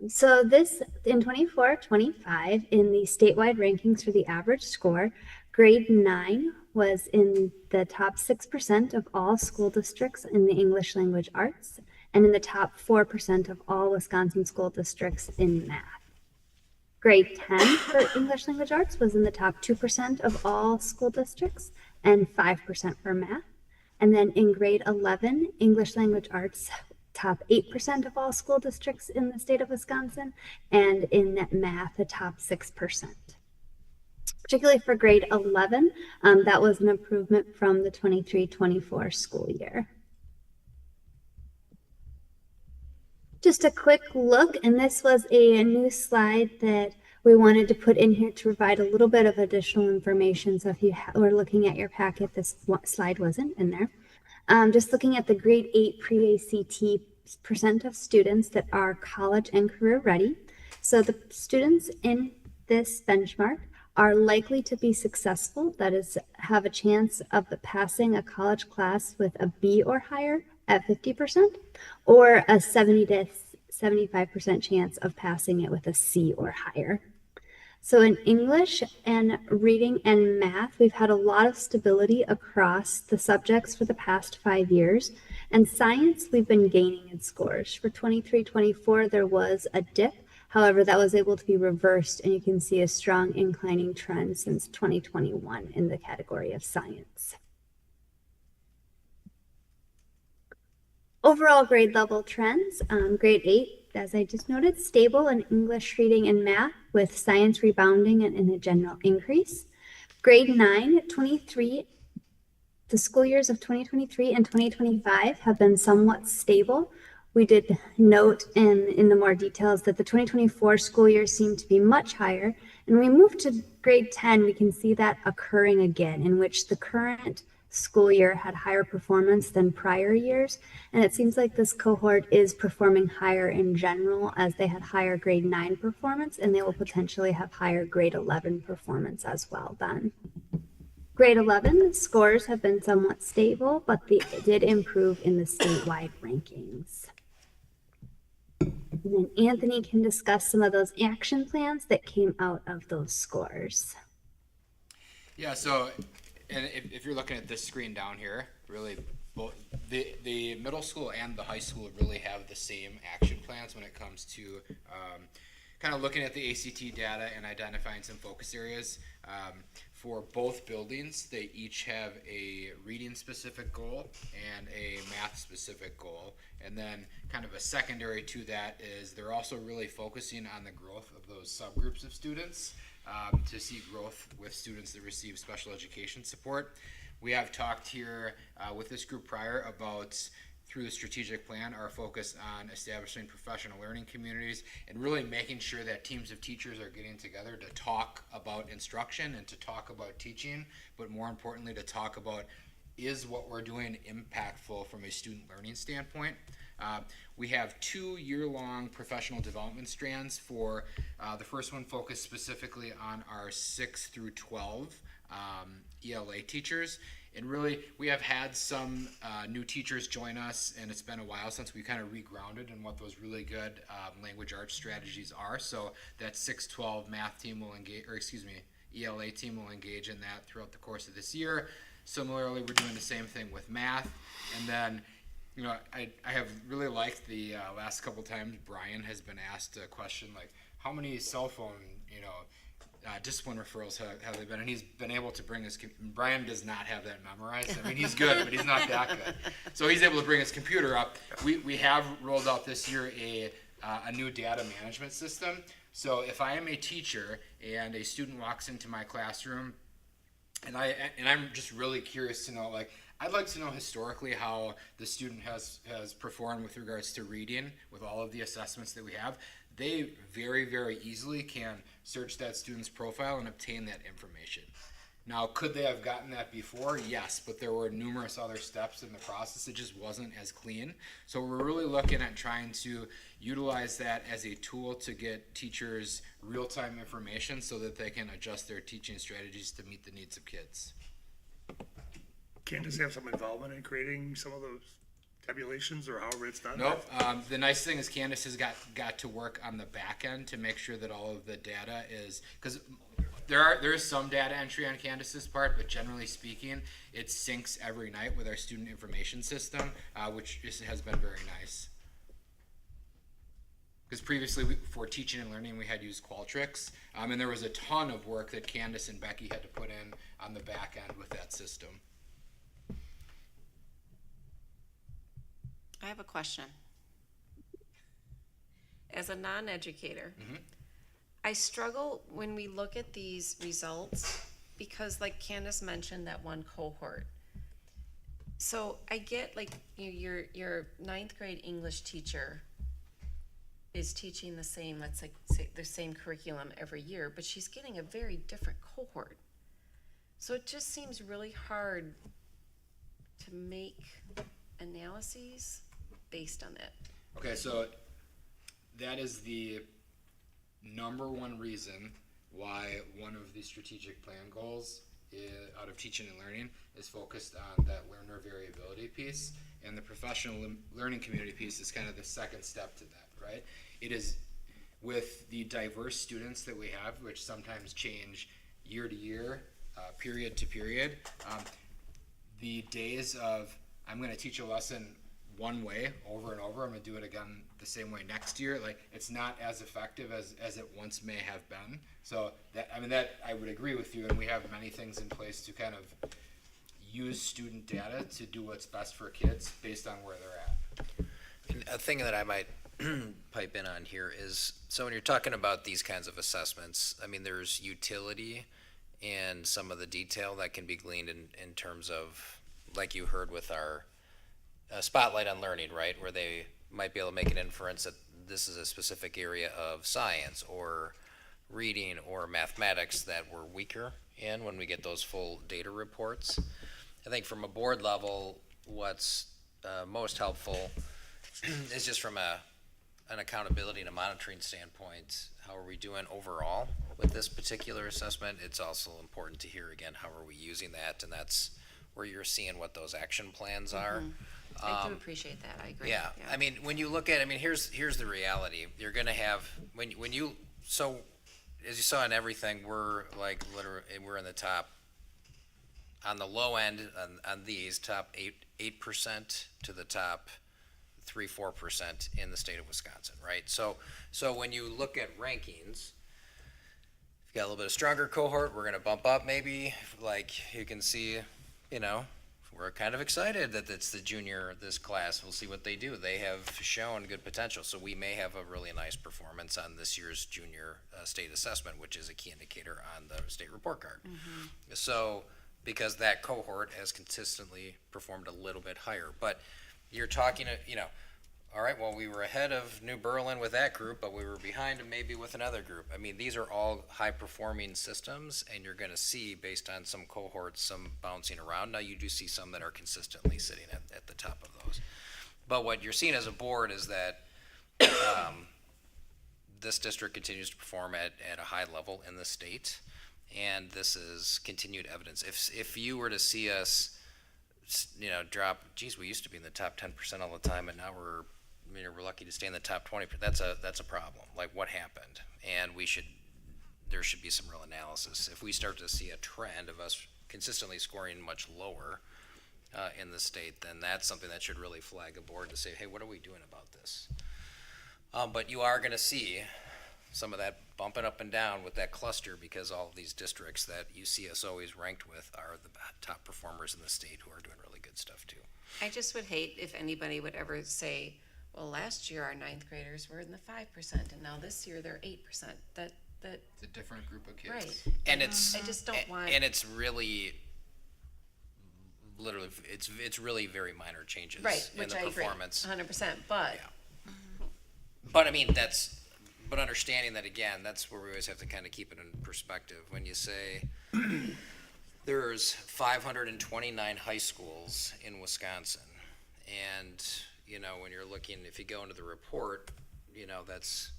Q: So this, in 24-25, in the statewide rankings for the average score, grade 9 was in the top 6% of all school districts in the English Language Arts, and in the top 4% of all Wisconsin school districts in math. Grade 10 for English Language Arts was in the top 2% of all school districts and 5% for math. And then in grade 11, English Language Arts, top 8% of all school districts in the state of Wisconsin, and in math, the top 6%. Particularly for grade 11, that was an improvement from the 23-24 school year. Just a quick look, and this was a new slide that we wanted to put in here to provide a little bit of additional information. So if you were looking at your packet, this slide wasn't in there. Just looking at the grade 8 pre-ACT percent of students that are college and career ready. So the students in this benchmark are likely to be successful, that is, have a chance of passing a college class with a B or higher at 50%, or a 70 to 75% chance of passing it with a C or higher. So in English and reading and math, we've had a lot of stability across the subjects for the past 5 years. And science, we've been gaining in scores. For 23-24, there was a dip. However, that was able to be reversed, and you can see a strong inclining trend since 2021 in the category of science. Overall grade level trends, grade 8, as I just noted, stable in English, reading, and math, with science rebounding and in a general increase. Grade 9, 23, the school years of 2023 and 2025 have been somewhat stable. We did note in the more details that the 2024 school year seemed to be much higher. And we move to grade 10, we can see that occurring again, in which the current school year had higher performance than prior years. And it seems like this cohort is performing higher in general, as they had higher grade 9 performance, and they will potentially have higher grade 11 performance as well then. Grade 11 scores have been somewhat stable, but they did improve in the statewide rankings. And then Anthony can discuss some of those action plans that came out of those scores.
I: Yeah, so, and if you're looking at this screen down here, really, both the middle school and the high school really have the same action plans when it comes to kind of looking at the ACT data and identifying some focus areas. for both buildings, they each have a reading-specific goal and a math-specific goal. And then kind of a secondary to that is they're also really focusing on the growth of those subgroups of students to see growth with students that receive special education support. We have talked here with this group prior about, through the strategic plan, our focus on establishing professional learning communities and really making sure that teams of teachers are getting together to talk about instruction and to talk about teaching, but more importantly to talk about, is what we're doing impactful from a student learning standpoint? We have 2 year-long professional development strands for the first one focused specifically on our 6 through 12 ELA teachers. And really, we have had some new teachers join us, and it's been a while since we kind of regrounded in what those really good language arts strategies are. So that 6-12 math team will engage, or excuse me, ELA team will engage in that throughout the course of this year. Similarly, we're doing the same thing with math. And then, you know, I have really liked the last couple times Brian has been asked a question like, how many cell phone, discipline referrals have they been? And he's been able to bring his, Brian does not have that memorized. I mean, he's good, but he's not that good. So he's able to bring his computer up. We have rolled out this year a new data management system. So if I am a teacher and a student walks into my classroom, and I'm just really curious to know, like, I'd like to know historically how the student has performed with regards to reading with all of the assessments that we have. They very, very easily can search that student's profile and obtain that information. Now, could they have gotten that before? Yes, but there were numerous other steps in the process. It just wasn't as clean. So we're really looking at trying to utilize that as a tool to get teachers real-time information so that they can adjust their teaching strategies to meet the needs of kids.
H: Candace have some involvement in creating some of those tabulations or however it's done?
I: Nope. The nice thing is Candace has got to work on the back end to make sure that all of the data is, because there is some data entry on Candace's part, but generally speaking, it syncs every night with our student information system, which has been very nice. Because previously, for teaching and learning, we had used Qualtrics, and there was a ton of work that Candace and Becky had to put in on the back end with that system.
K: I have a question. As a non-educator, I struggle when we look at these results because, like Candace mentioned, that one cohort. So I get, like, your 9th grade English teacher is teaching the same, let's like say the same curriculum every year, but she's getting a very different cohort. So it just seems really hard to make analyses based on that.
I: Okay, so that is the number one reason why one of the strategic plan goals out of teaching and learning is focused on that learner variability piece, and the professional learning community piece is kind of the second step to that, right? It is with the diverse students that we have, which sometimes change year to year, period to period, the days of I'm going to teach a lesson one way over and over, I'm going to do it again the same way next year, like it's not as effective as it once may have been. So that I would agree with you, and we have many things in place to kind of use student data to do what's best for kids based on where they're at.
J: And a thing that I might pipe in on here is, so when you're talking about these kinds of assessments, I mean, there's utility and some of the detail that can be gleaned in terms of, like you heard with our spotlight on learning, right, where they might be able to make an inference that this is a specific area of science or reading or mathematics that we're weaker in when we get those full data reports. I think from a board level, what's most helpful is just from an accountability and a monitoring standpoint, how are we doing overall with this particular assessment? It's also important to hear again, how are we using that, and that's where you're seeing what those action plans are.
K: I do appreciate that, I agree.
J: Yeah, I mean, when you look at, I mean, here's the reality. You're gonna have, when you, so, as you saw in everything, we're like, literally, we're in the top, on the low end, on these, top 8% to the top 3-4% in the state of Wisconsin, right? So when you look at rankings, We've got a little bit of stronger cohort, we're gonna bump up maybe, like you can see, you know, we're kind of excited that it's the junior, this class, we'll see what they do. They have shown good potential, so we may have a really nice performance on this year's junior state assessment, which is a key indicator on the state report card. So, because that cohort has consistently performed a little bit higher, but you're talking, you know, all right, well, we were ahead of New Berlin with that group, but we were behind maybe with another group. I mean, these are all high-performing systems, and you're gonna see, based on some cohorts, some bouncing around. Now, you do see some that are consistently sitting at the top of those. But what you're seeing as a board is that this district continues to perform at a high level in the state, and this is continued evidence. If you were to see us, you know, drop, geez, we used to be in the top 10% all the time, and now we're lucky to stay in the top 20. That's a problem. Like, what happened? And there should be some real analysis. If we start to see a trend of us consistently scoring much lower in the state, then that's something that should really flag a board to say, hey, what are we doing about this? But you are going to see some of that bumping up and down with that cluster, because all of these districts that you see us always ranked with are the top performers in the state who are doing really good stuff too.
K: I just would hate if anybody would ever say, well, last year our ninth graders were in the 5%, and now this year they're 8%. It's
I: a different group of kids.
K: Right.
J: And it's,
K: I just don't want.
J: and it's really, literally, it's really very minor changes
K: Right,
J: in
K: which
J: the
K: I agree,
J: performance.
K: 100%, but.
J: But I mean, but understanding that, again, that's where we always have to kind of keep it in perspective. When you say there's 529 high schools in Wisconsin, and, you know, when you're looking, if you go into the report, you know, that's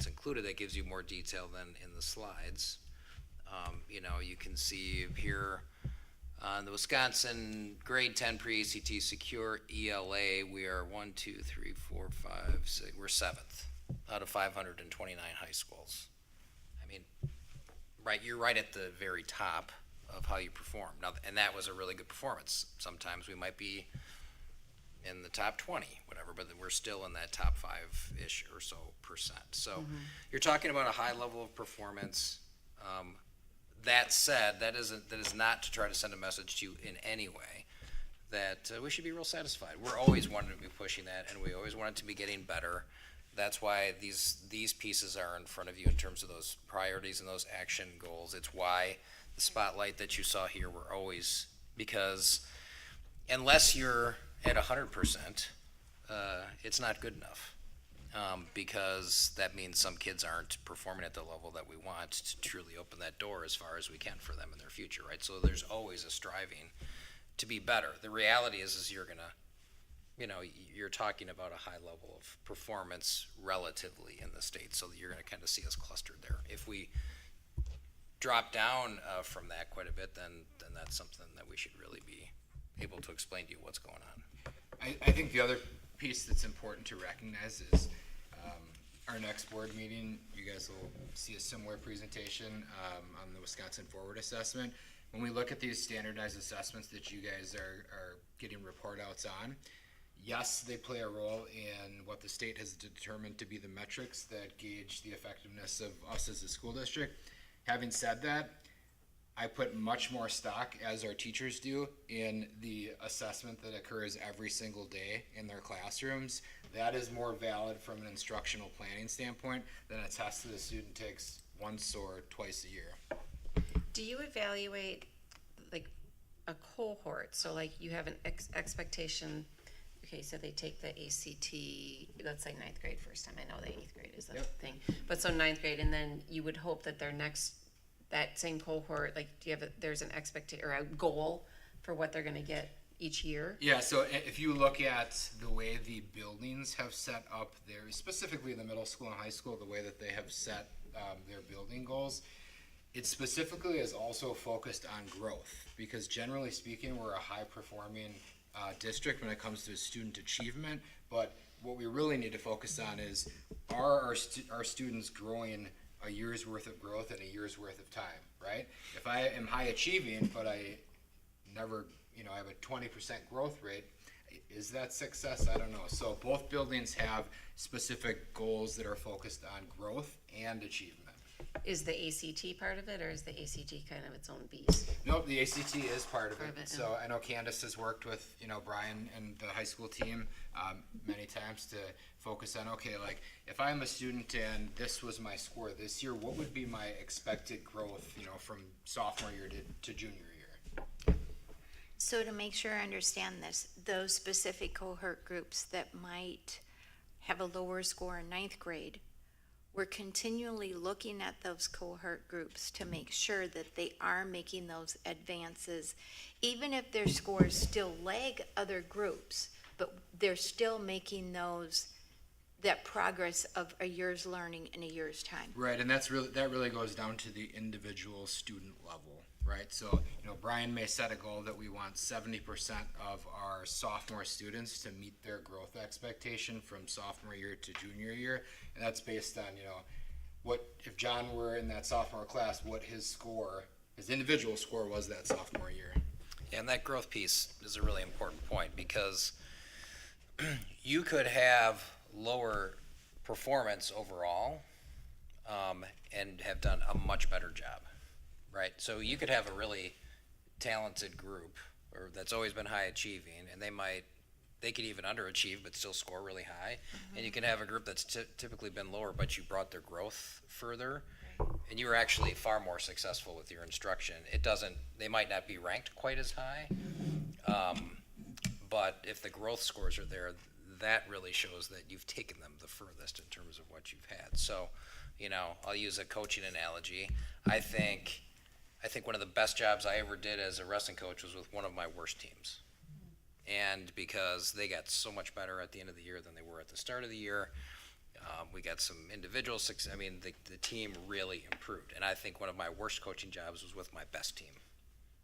J: included, that gives you more detail than in the slides. You know, you can see here on the Wisconsin grade 10 pre-ACT secure ELA, we are 1, 2, 3, 4, 5, 6, we're 7th out of 529 high schools. I mean, right, you're right at the very top of how you perform. Now, and that was a really good performance. Sometimes we might be in the top 20, whatever, but we're still in that top 5-ish or so percent. So you're talking about a high level of performance. That said, that is not to try to send a message to you in any way that we should be real satisfied. We're always wanting to be pushing that, and we always want it to be getting better. That's why these pieces are in front of you in terms of those priorities and those action goals. It's why the spotlight that you saw here were always, because unless you're at 100%, it's not good enough. Because that means some kids aren't performing at the level that we want to truly open that door as far as we can for them in their future, right? So there's always a striving to be better. The reality is you're gonna, you know, you're talking about a high level of performance relatively in the state, so you're gonna kind of see us clustered there. If we drop down from that quite a bit, then that's something that we should really be able to explain to you what's going on.
I: I think the other piece that's important to recognize is our next board meeting, you guys will see a similar presentation on the Wisconsin Forward Assessment. When we look at these standardized assessments that you guys are getting report outs on, yes, they play a role in what the state has determined to be the metrics that gauge the effectiveness of us as a school district. Having said that, I put much more stock, as our teachers do, in the assessment that occurs every single day in their classrooms. That is more valid from an instructional planning standpoint than a test that a student takes once or twice a year.
K: Do you evaluate like a cohort? So like you have an expectation, okay, so they take the ACT, let's say ninth grade first time. I know the 8th grade is the thing. But so ninth grade, and then you would hope that their next, that same cohort, like do you have there's an expectation or a goal for what they're gonna get each year?
I: Yeah, so if you look at the way the buildings have set up there, specifically the middle school and high school, the way that they have set their building goals, it specifically is also focused on growth, because generally speaking, we're a high-performing district when it comes to student achievement, but what we really need to focus on is, are our students growing a year's worth of growth in a year's worth of time, right? If I am high achieving, but I never, I have a 20% growth rate, is that success? I don't know. So both buildings have specific goals that are focused on growth and achievement.
K: is the ACT part of it, or is the ACT kind of its own beast?
I: Nope, the ACT is part of
K: Part
I: it.
K: of it,
I: So I know Candace has worked with, Brian and the high school team many times to focus on, okay, like, if I'm a student and this was my score this year, what would be my expected growth, from sophomore year to junior year?
A: So to make sure I understand this, those specific cohort groups that might have a lower score in ninth grade, we're continually looking at those cohort groups to make sure that they are making those advances, even if their scores still lag other groups, but they're still making that progress of a year's learning in a year's time.
I: Right, and that really goes down to the individual student level, right? So, Brian may set a goal that we want 70% of our sophomore students to meet their growth expectation from sophomore year to junior year, and that's based on, what if John were in that sophomore class, what his individual score was that sophomore year.
J: Yeah, and that growth piece is a really important point, because you could have lower performance overall and have done a much better job, right? So you could have a really talented group or that's always been high achieving, and they could even underachieve but still score really high. And you can have a group that's typically been lower, but you brought their growth further, and you were actually far more successful with your instruction. They might not be ranked quite as high, but if the growth scores are there, that really shows that you've taken them the furthest in terms of what you've had. So, I'll use a coaching analogy. I think one of the best jobs I ever did as a wrestling coach was with one of my worst teams. And because they got so much better at the end of the year than they were at the start of the year, we got some individual success. I mean, the team really improved. And I think one of my worst coaching jobs was with my best team,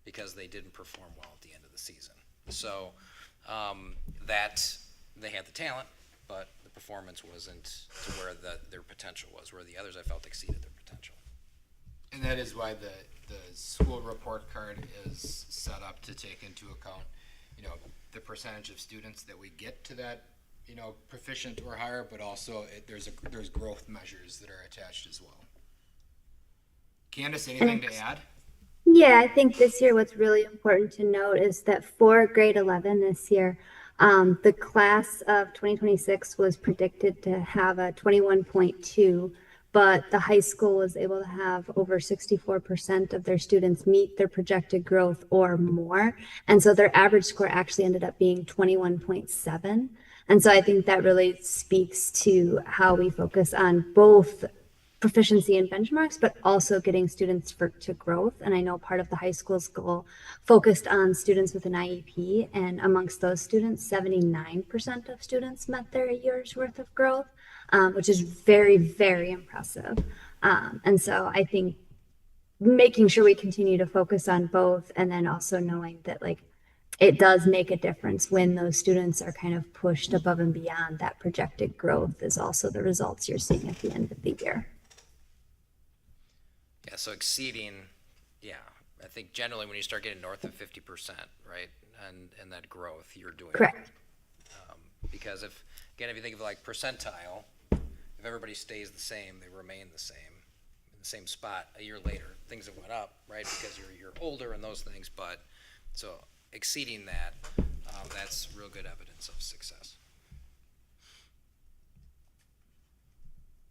J: because they didn't perform well at the end of the season. So they had the talent, but the performance wasn't to where their potential was, where the others I felt exceeded their potential.
I: And that is why the school report card is set up to take into account, the percentage of students that we get to that, proficient or higher, but also there's growth measures that are attached as well. Candace, anything to add?
Q: Yeah, I think this year what's really important to note is that for grade 11 this year, the class of 2026 was predicted to have a 21.2, but the high school was able to have over 64% of their students meet their projected growth or more. And so their average score actually ended up being 21.7. And so I think that really speaks to how we focus on both proficiency and benchmarks, but also getting students to growth. And I know part of the high school's goal focused on students with an IEP, and amongst those students, 79% of students met their year's worth of growth, which is very, very impressive. And so I think making sure we continue to focus on both, and then also knowing that it does make a difference when those students are kind of pushed above and beyond that projected growth, is also the results you're seeing at the end of the year.
J: Yeah, so exceeding, I think generally when you start getting north of 50%, right, and that growth, you're doing
Q: Correct.
J: Because if you think of percentile, if everybody stays the same, they remain the same, in the same spot a year later, things have went up, right, because you're older and those things, but so exceeding that, that's real good evidence of success.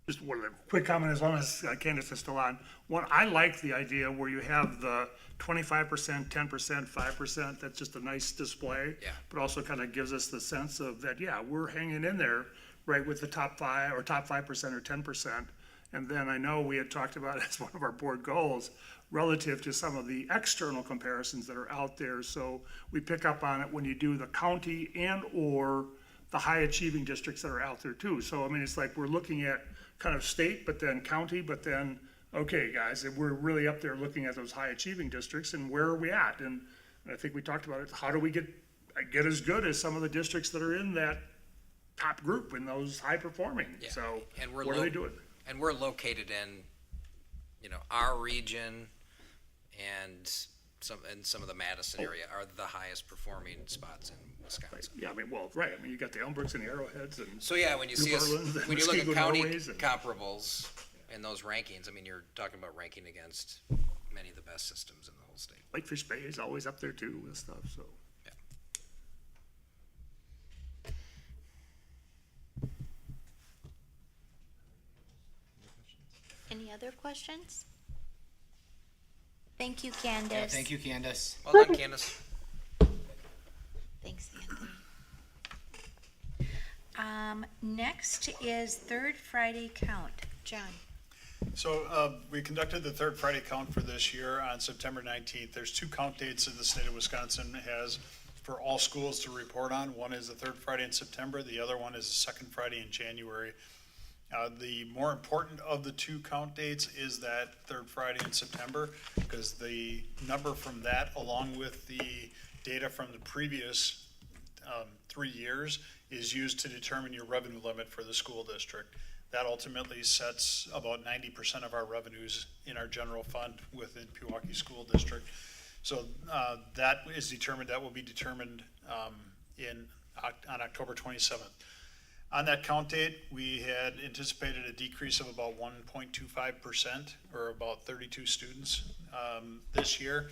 H: Just one quick comment, as long as Candace is still on. One, I like the idea where you have the 25%, 10%, 5%. That's just a nice display.
J: Yeah.
H: But also kind of gives us the sense of that, we're hanging in there, right, with the top 5 or top 5% or 10%. And then I know we had talked about it as one of our board goals relative to some of the external comparisons that are out there. So we pick up on it when you do the county and or the high achieving districts that are out there too. So, I mean, it's like we're looking at kind of state, but then county, but then, okay, guys, we're really up there looking at those high achieving districts, and where are we at? And I think we talked about it. How do we get as good as some of the districts that are in that top group in those high performing?
J: Yeah.
H: So
J: And
H: what are they doing?
J: And we're located in, our region and some of the Madison area are the highest performing spots in Wisconsin.
H: Yeah, I mean, well, right. I mean, you got the Elmbrook's and the Arrowheads and
J: So when you
H: New
J: see us,
H: Orleans and
J: when you look at
H: Muskegon
J: county
H: Norways and-
J: comparables, in those rankings, I mean, you're talking about ranking against many of the best systems in the whole state.
H: Whitefish Bay is always up there too with stuff, so.
A: Any other questions? Thank you, Candace.
I: Yeah, thank you, Candace.
J: Well done, Candace.
A: Thanks, Anthony. Next is Third Friday Count. John.
N: So we conducted the third Friday count for this year on September 19th. There's two count dates that the state of Wisconsin has for all schools to report on. One is the third Friday in September. The other one is the second Friday in January. The more important of the two count dates is that third Friday in September, because the number from that, along with the data from the previous 3 years, is used to determine your revenue limit for the school district. That ultimately sets about 90% of our revenues in our general fund within Pewaukee School District. So that is determined, that will be determined on October 27th. On that count date, we had anticipated a decrease of about 1.25%, or about 32 students this year.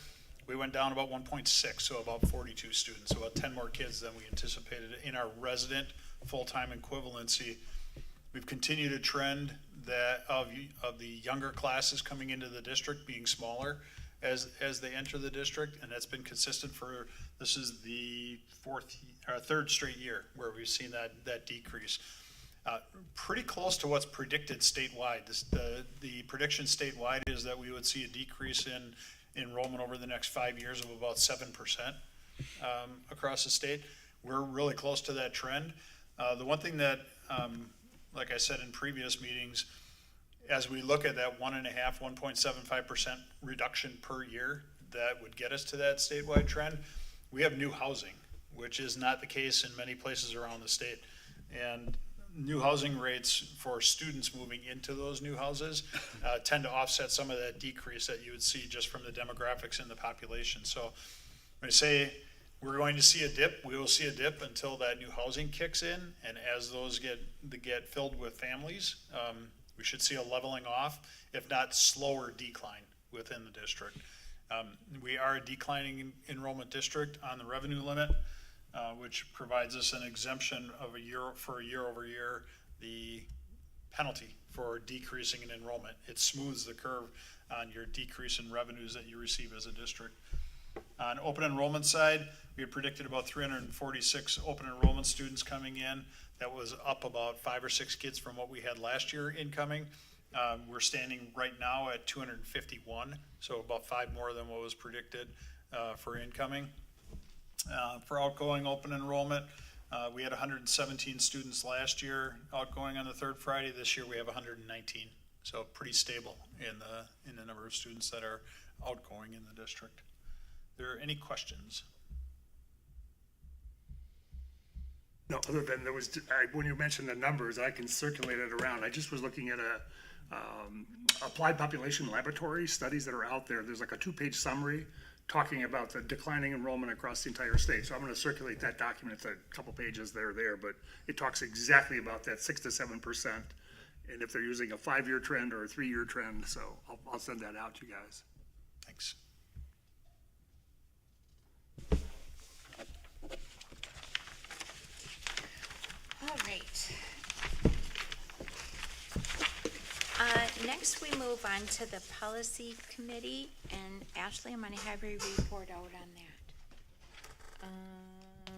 N: We went down about 1.6, so about 42 students, so about 10 more kids than we anticipated in our resident full-time equivalency. We've continued a trend that of the younger classes coming into the district being smaller as they enter the district, and that's been consistent for, this is the third straight year where we've seen that decrease. Pretty close to what's predicted statewide. The prediction statewide is that we would see a decrease in enrollment over the next 5 years of about 7% across the state. We're really close to that trend. The one thing that, like I said in previous meetings, as we look at that 1.75% reduction per year, that would get us to that statewide trend. We have new housing, which is not the case in many places around the state. And new housing rates for students moving into those new houses tend to offset some of that decrease that you would see just from the demographics in the population. So when I say we're going to see a dip, we will see a dip until that new housing kicks in. And as those get filled with families, we should see a leveling off, if not slower decline within the district. We are a declining enrollment district on the revenue limit, which provides us an exemption of year over year, the penalty for decreasing in enrollment. It smooths the curve on your decrease in revenues that you receive as a district. On open enrollment side, we had predicted about 346 open enrollment students coming in. That was up about 5 or 6 kids from what we had last year incoming. We're standing right now at 251, so about 5 more than what was predicted for incoming. For outgoing open enrollment, we had 117 students last year outgoing on the third Friday. This year we have 119, so pretty stable in the number of students that are outgoing in the district. Are there any questions?
H: No, other than there was, when you mentioned the numbers, I can circulate it around. I just was looking at applied population laboratory studies that are out there. There's like a 2-page summary talking about the declining enrollment across the entire state. So I'm going to circulate that document. It's a couple pages there, but it talks exactly about that 6 to 7%. And if they're using a 5-year trend or a 3-year trend, so I'll send that out to you guys.
N: Thanks.
A: All right. Next, we move on to the policy committee, and Ashley, I'm going to have you report out on that.
G: I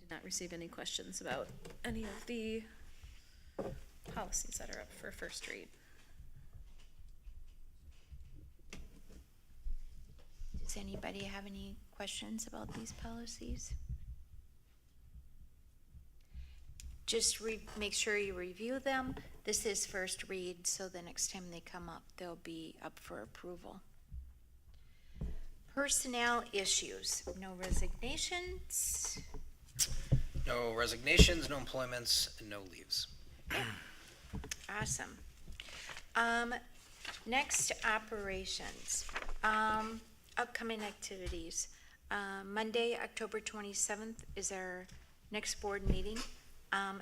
G: did not receive any questions about any of the policies that are up for first read.
A: Does anybody have any questions about these policies? Just make sure you review them. This is first read, so the next time they come up, they'll be up for approval. Personnel issues, no resignations.
J: No resignations, no employments, and no leaves.
A: Awesome. Next, operations. Upcoming activities. Monday, October 27th is our next board meeting.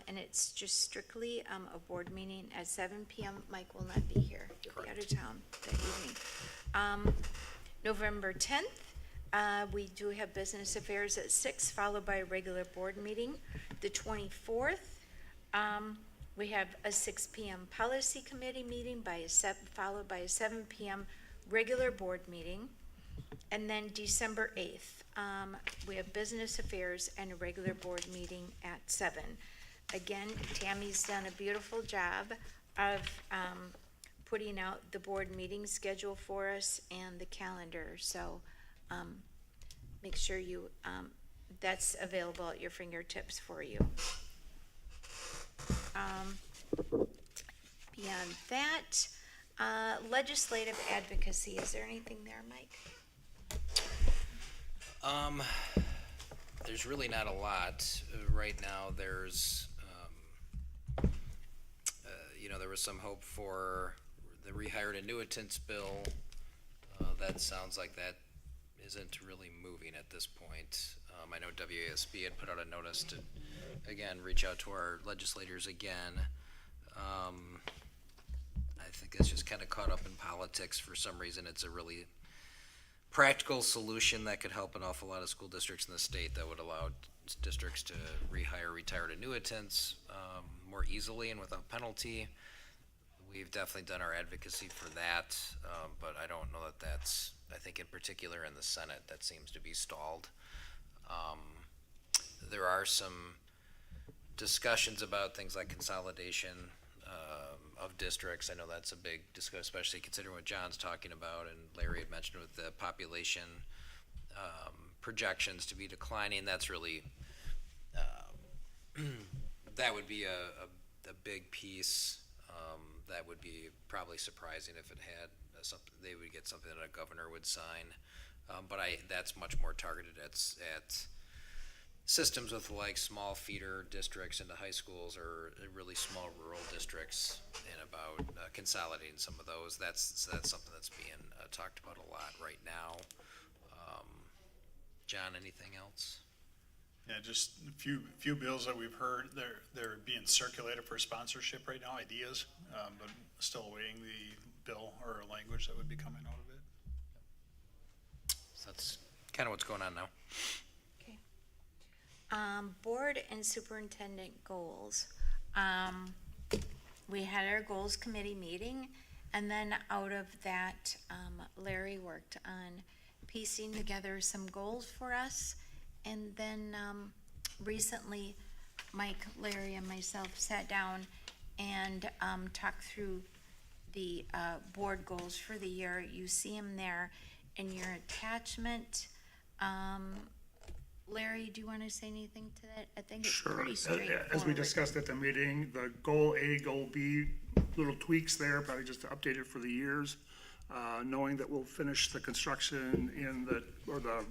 A: and it's just strictly a board meeting at 7 p.m. Mike will not be here. He'll be out of town that evening. November 10th, we do have business affairs at 6, followed by a regular board meeting. The 24th, we have a 6 p.m. policy committee meeting followed by a 7 p.m. regular board meeting. And then December 8th, we have business affairs and a regular board meeting at 7. Again, Tammy's done a beautiful job of putting out the board meeting schedule for us and the calendar. So make sure that's available at your fingertips for you. Beyond that, legislative advocacy. Is there anything there, Mike?
J: There's really not a lot. Right now, there's, there was some hope for the rehired annuitants bill. That sounds like that isn't really moving at this point. I know WASB had put out a notice to, again, reach out to our legislators again. I think it's just kind of caught up in politics. For some reason, it's a really practical solution that could help an awful lot of school districts in the state, that would allow districts to rehire retired annuitants more easily and without penalty. We've definitely done our advocacy for that, but I don't know that that's, I think in particular in the Senate, that seems to be stalled. There are some discussions about things like consolidation of districts. I know that's a big discussion, especially considering what John's talking about and Larry had mentioned with the population projections to be declining. That's really, that would be a big piece. That would be probably surprising if it had something, they would get something that a governor would sign. But that's much more targeted at systems with like small feeder districts into high schools or really small rural districts, and about consolidating some of those. That's something that's being talked about a lot right now. John, anything else?
N: Yeah, just a few bills that we've heard, they're being circulated for sponsorship right now, ideas, but still awaiting the bill or language that would be coming out of it.
J: So that's kind of what's going on now.
A: Okay. Board and superintendent goals. We had our goals committee meeting, and then out of that, Larry worked on piecing together some goals for us. And then recently, Mike, Larry, and myself sat down and talked through the board goals for the year. You see them there in your attachment. Larry, do you want to say anything to that? I think it's pretty straightforward.
H: As we discussed at the meeting, the goal A, goal B, little tweaks there, probably just to update it for the years, knowing that we'll finish the construction or the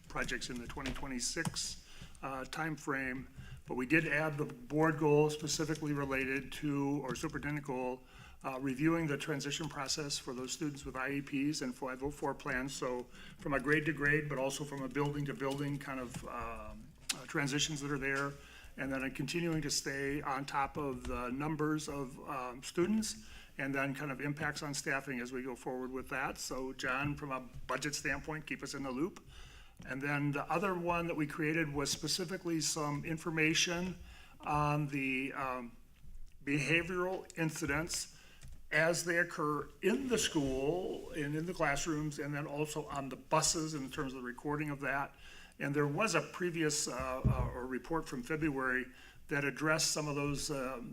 H: projects in the 2026 timeframe. But we did add the board goal specifically related to, or superintendent goal, reviewing the transition process for those students with IEPs and 504 plans. So from a grade to grade, but also from a building to building kind of transitions that are there. And then continuing to stay on top of the numbers of students, and then kind of impacts on staffing as we go forward with that. So John, from a budget standpoint, keep us in the loop. And then the other one that we created was specifically some information on the behavioral incidents as they occur in the school and in the classrooms, and then also on the buses in terms of the recording of that. And there was a previous report from February that addressed some of those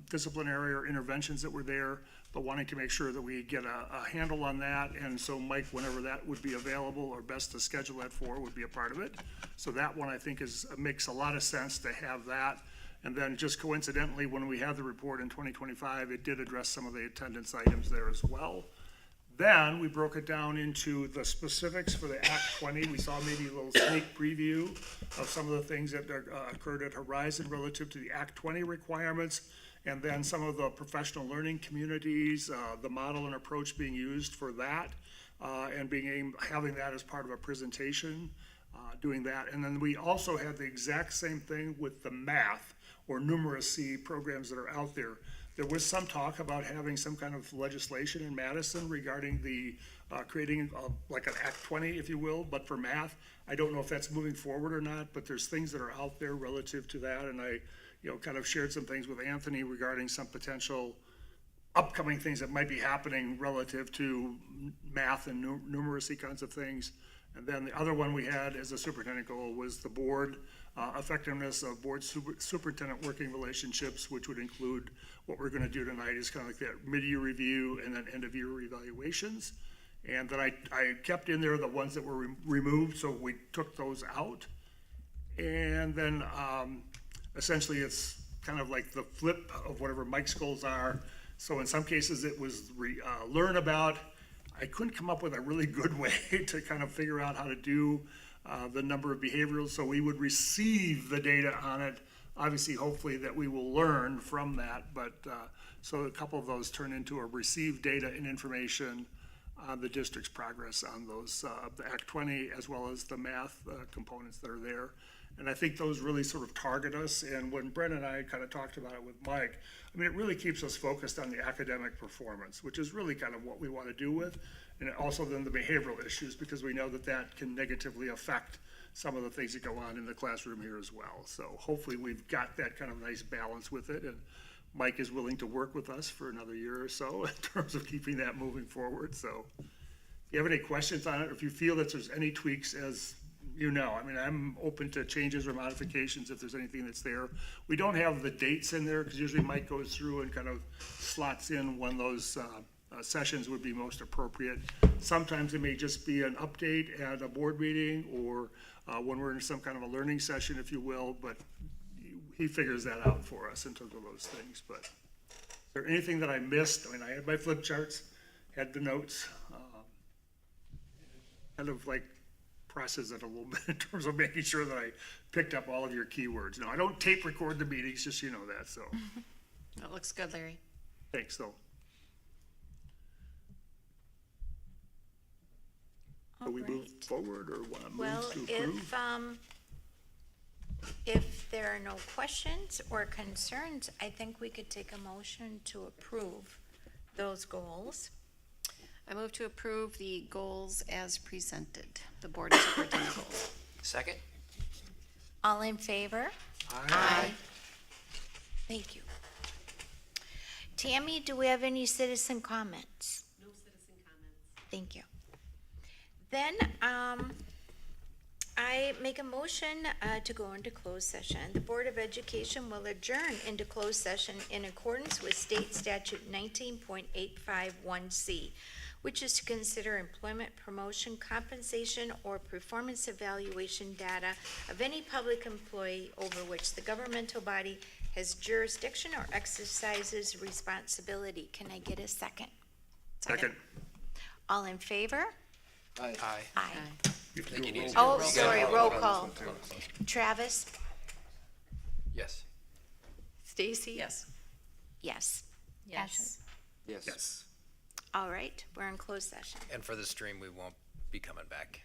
H: disciplinary or interventions that were there, but wanting to make sure that we get a handle on that. And so Mike, whenever that would be available or best to schedule that for, would be a part of it. So that one I think makes a lot of sense to have that. And then just coincidentally, when we had the report in 2025, it did address some of the attendance items there as well. Then we broke it down into the specifics for the Act 20. We saw maybe a little sneak preview of some of the things that occurred at Horizon relative to the Act 20 requirements, and then some of the professional learning communities, the model and approach being used for that. and having that as part of a presentation, doing that. And then we also have the exact same thing with the math or numeracy programs that are out there. There was some talk about having some kind of legislation in Madison regarding the creating like an Act 20, if you will, but for math. I don't know if that's moving forward or not, but there's things that are out there relative to that. And I, kind of shared some things with Anthony regarding some potential upcoming things that might be happening relative to math and numeracy kinds of things. And then the other one we had as a superintendent goal was the board effectiveness of board superintendent working relationships, which would include what we're going to do tonight is kind of like that mid-year review and then end-of-year evaluations. And then I kept in there the ones that were removed, so we took those out. And then essentially it's kind of like the flip of whatever Mike's goals are. So in some cases it was learn about. I couldn't come up with a really good way to kind of figure out how to do the number of behaviorals, so we would receive the data on it. Obviously, hopefully that we will learn from that, but so a couple of those turn into a receive data and information on the district's progress on those, the Act 20, as well as the math components that are there. And I think those really sort of target us, and when Bren and I kind of talked about it with Mike, I mean, it really keeps us focused on the academic performance, which is really kind of what we want to do with, and also then the behavioral issues, because we know that that can negatively affect some of the things that go on in the classroom here as well. So hopefully we've got that kind of nice balance with it, and Mike is willing to work with us for another year or so in terms of keeping that moving forward. So if you have any questions on it, or if you feel that there's any tweaks, as I mean, I'm open to changes or modifications if there's anything that's there. We don't have the dates in there because usually Mike goes through and kind of slots in when those sessions would be most appropriate. Sometimes it may just be an update at a board meeting or when we're in some kind of a learning session, if you will, but he figures that out for us in terms of those things. But is there anything that I missed? I mean, I had my flip charts, had the notes, kind of like process it a little bit in terms of making sure that I picked up all of your keywords. No, I don't tape record the meetings, just so you know that, so.
K: That looks good, Larry.
H: Thanks, though. So we move forward or want to move to approve?
A: If there are no questions or concerns, I think we could take a motion to approve those goals.
K: I move to approve the goals as presented, the board superintendent goals.
J: Second?
A: All in favor?
H: Aye.
A: Thank you. Tammy, do we have any citizen comments?
K: No citizen comments.
A: Thank you. Then, I make a motion to go into closed session. The Board of Education will adjourn into closed session in accordance with State Statute 19.851C, which is to consider employment, promotion, compensation, or performance evaluation data of any public employee over which the governmental body has jurisdiction or exercises responsibility. Can I get a second?
H: Second.
A: All in favor?
J: Aye.
A: Aye.
H: You have to do a roll
A: Oh,
H: call.
A: sorry, roll call. Travis?
I: Yes.
A: Stacy?
K: Yes.
A: Yes.
K: Yes.
O: Yes.
H: Yes.
A: All right, we're in closed session.
J: And for the stream, we won't be coming back.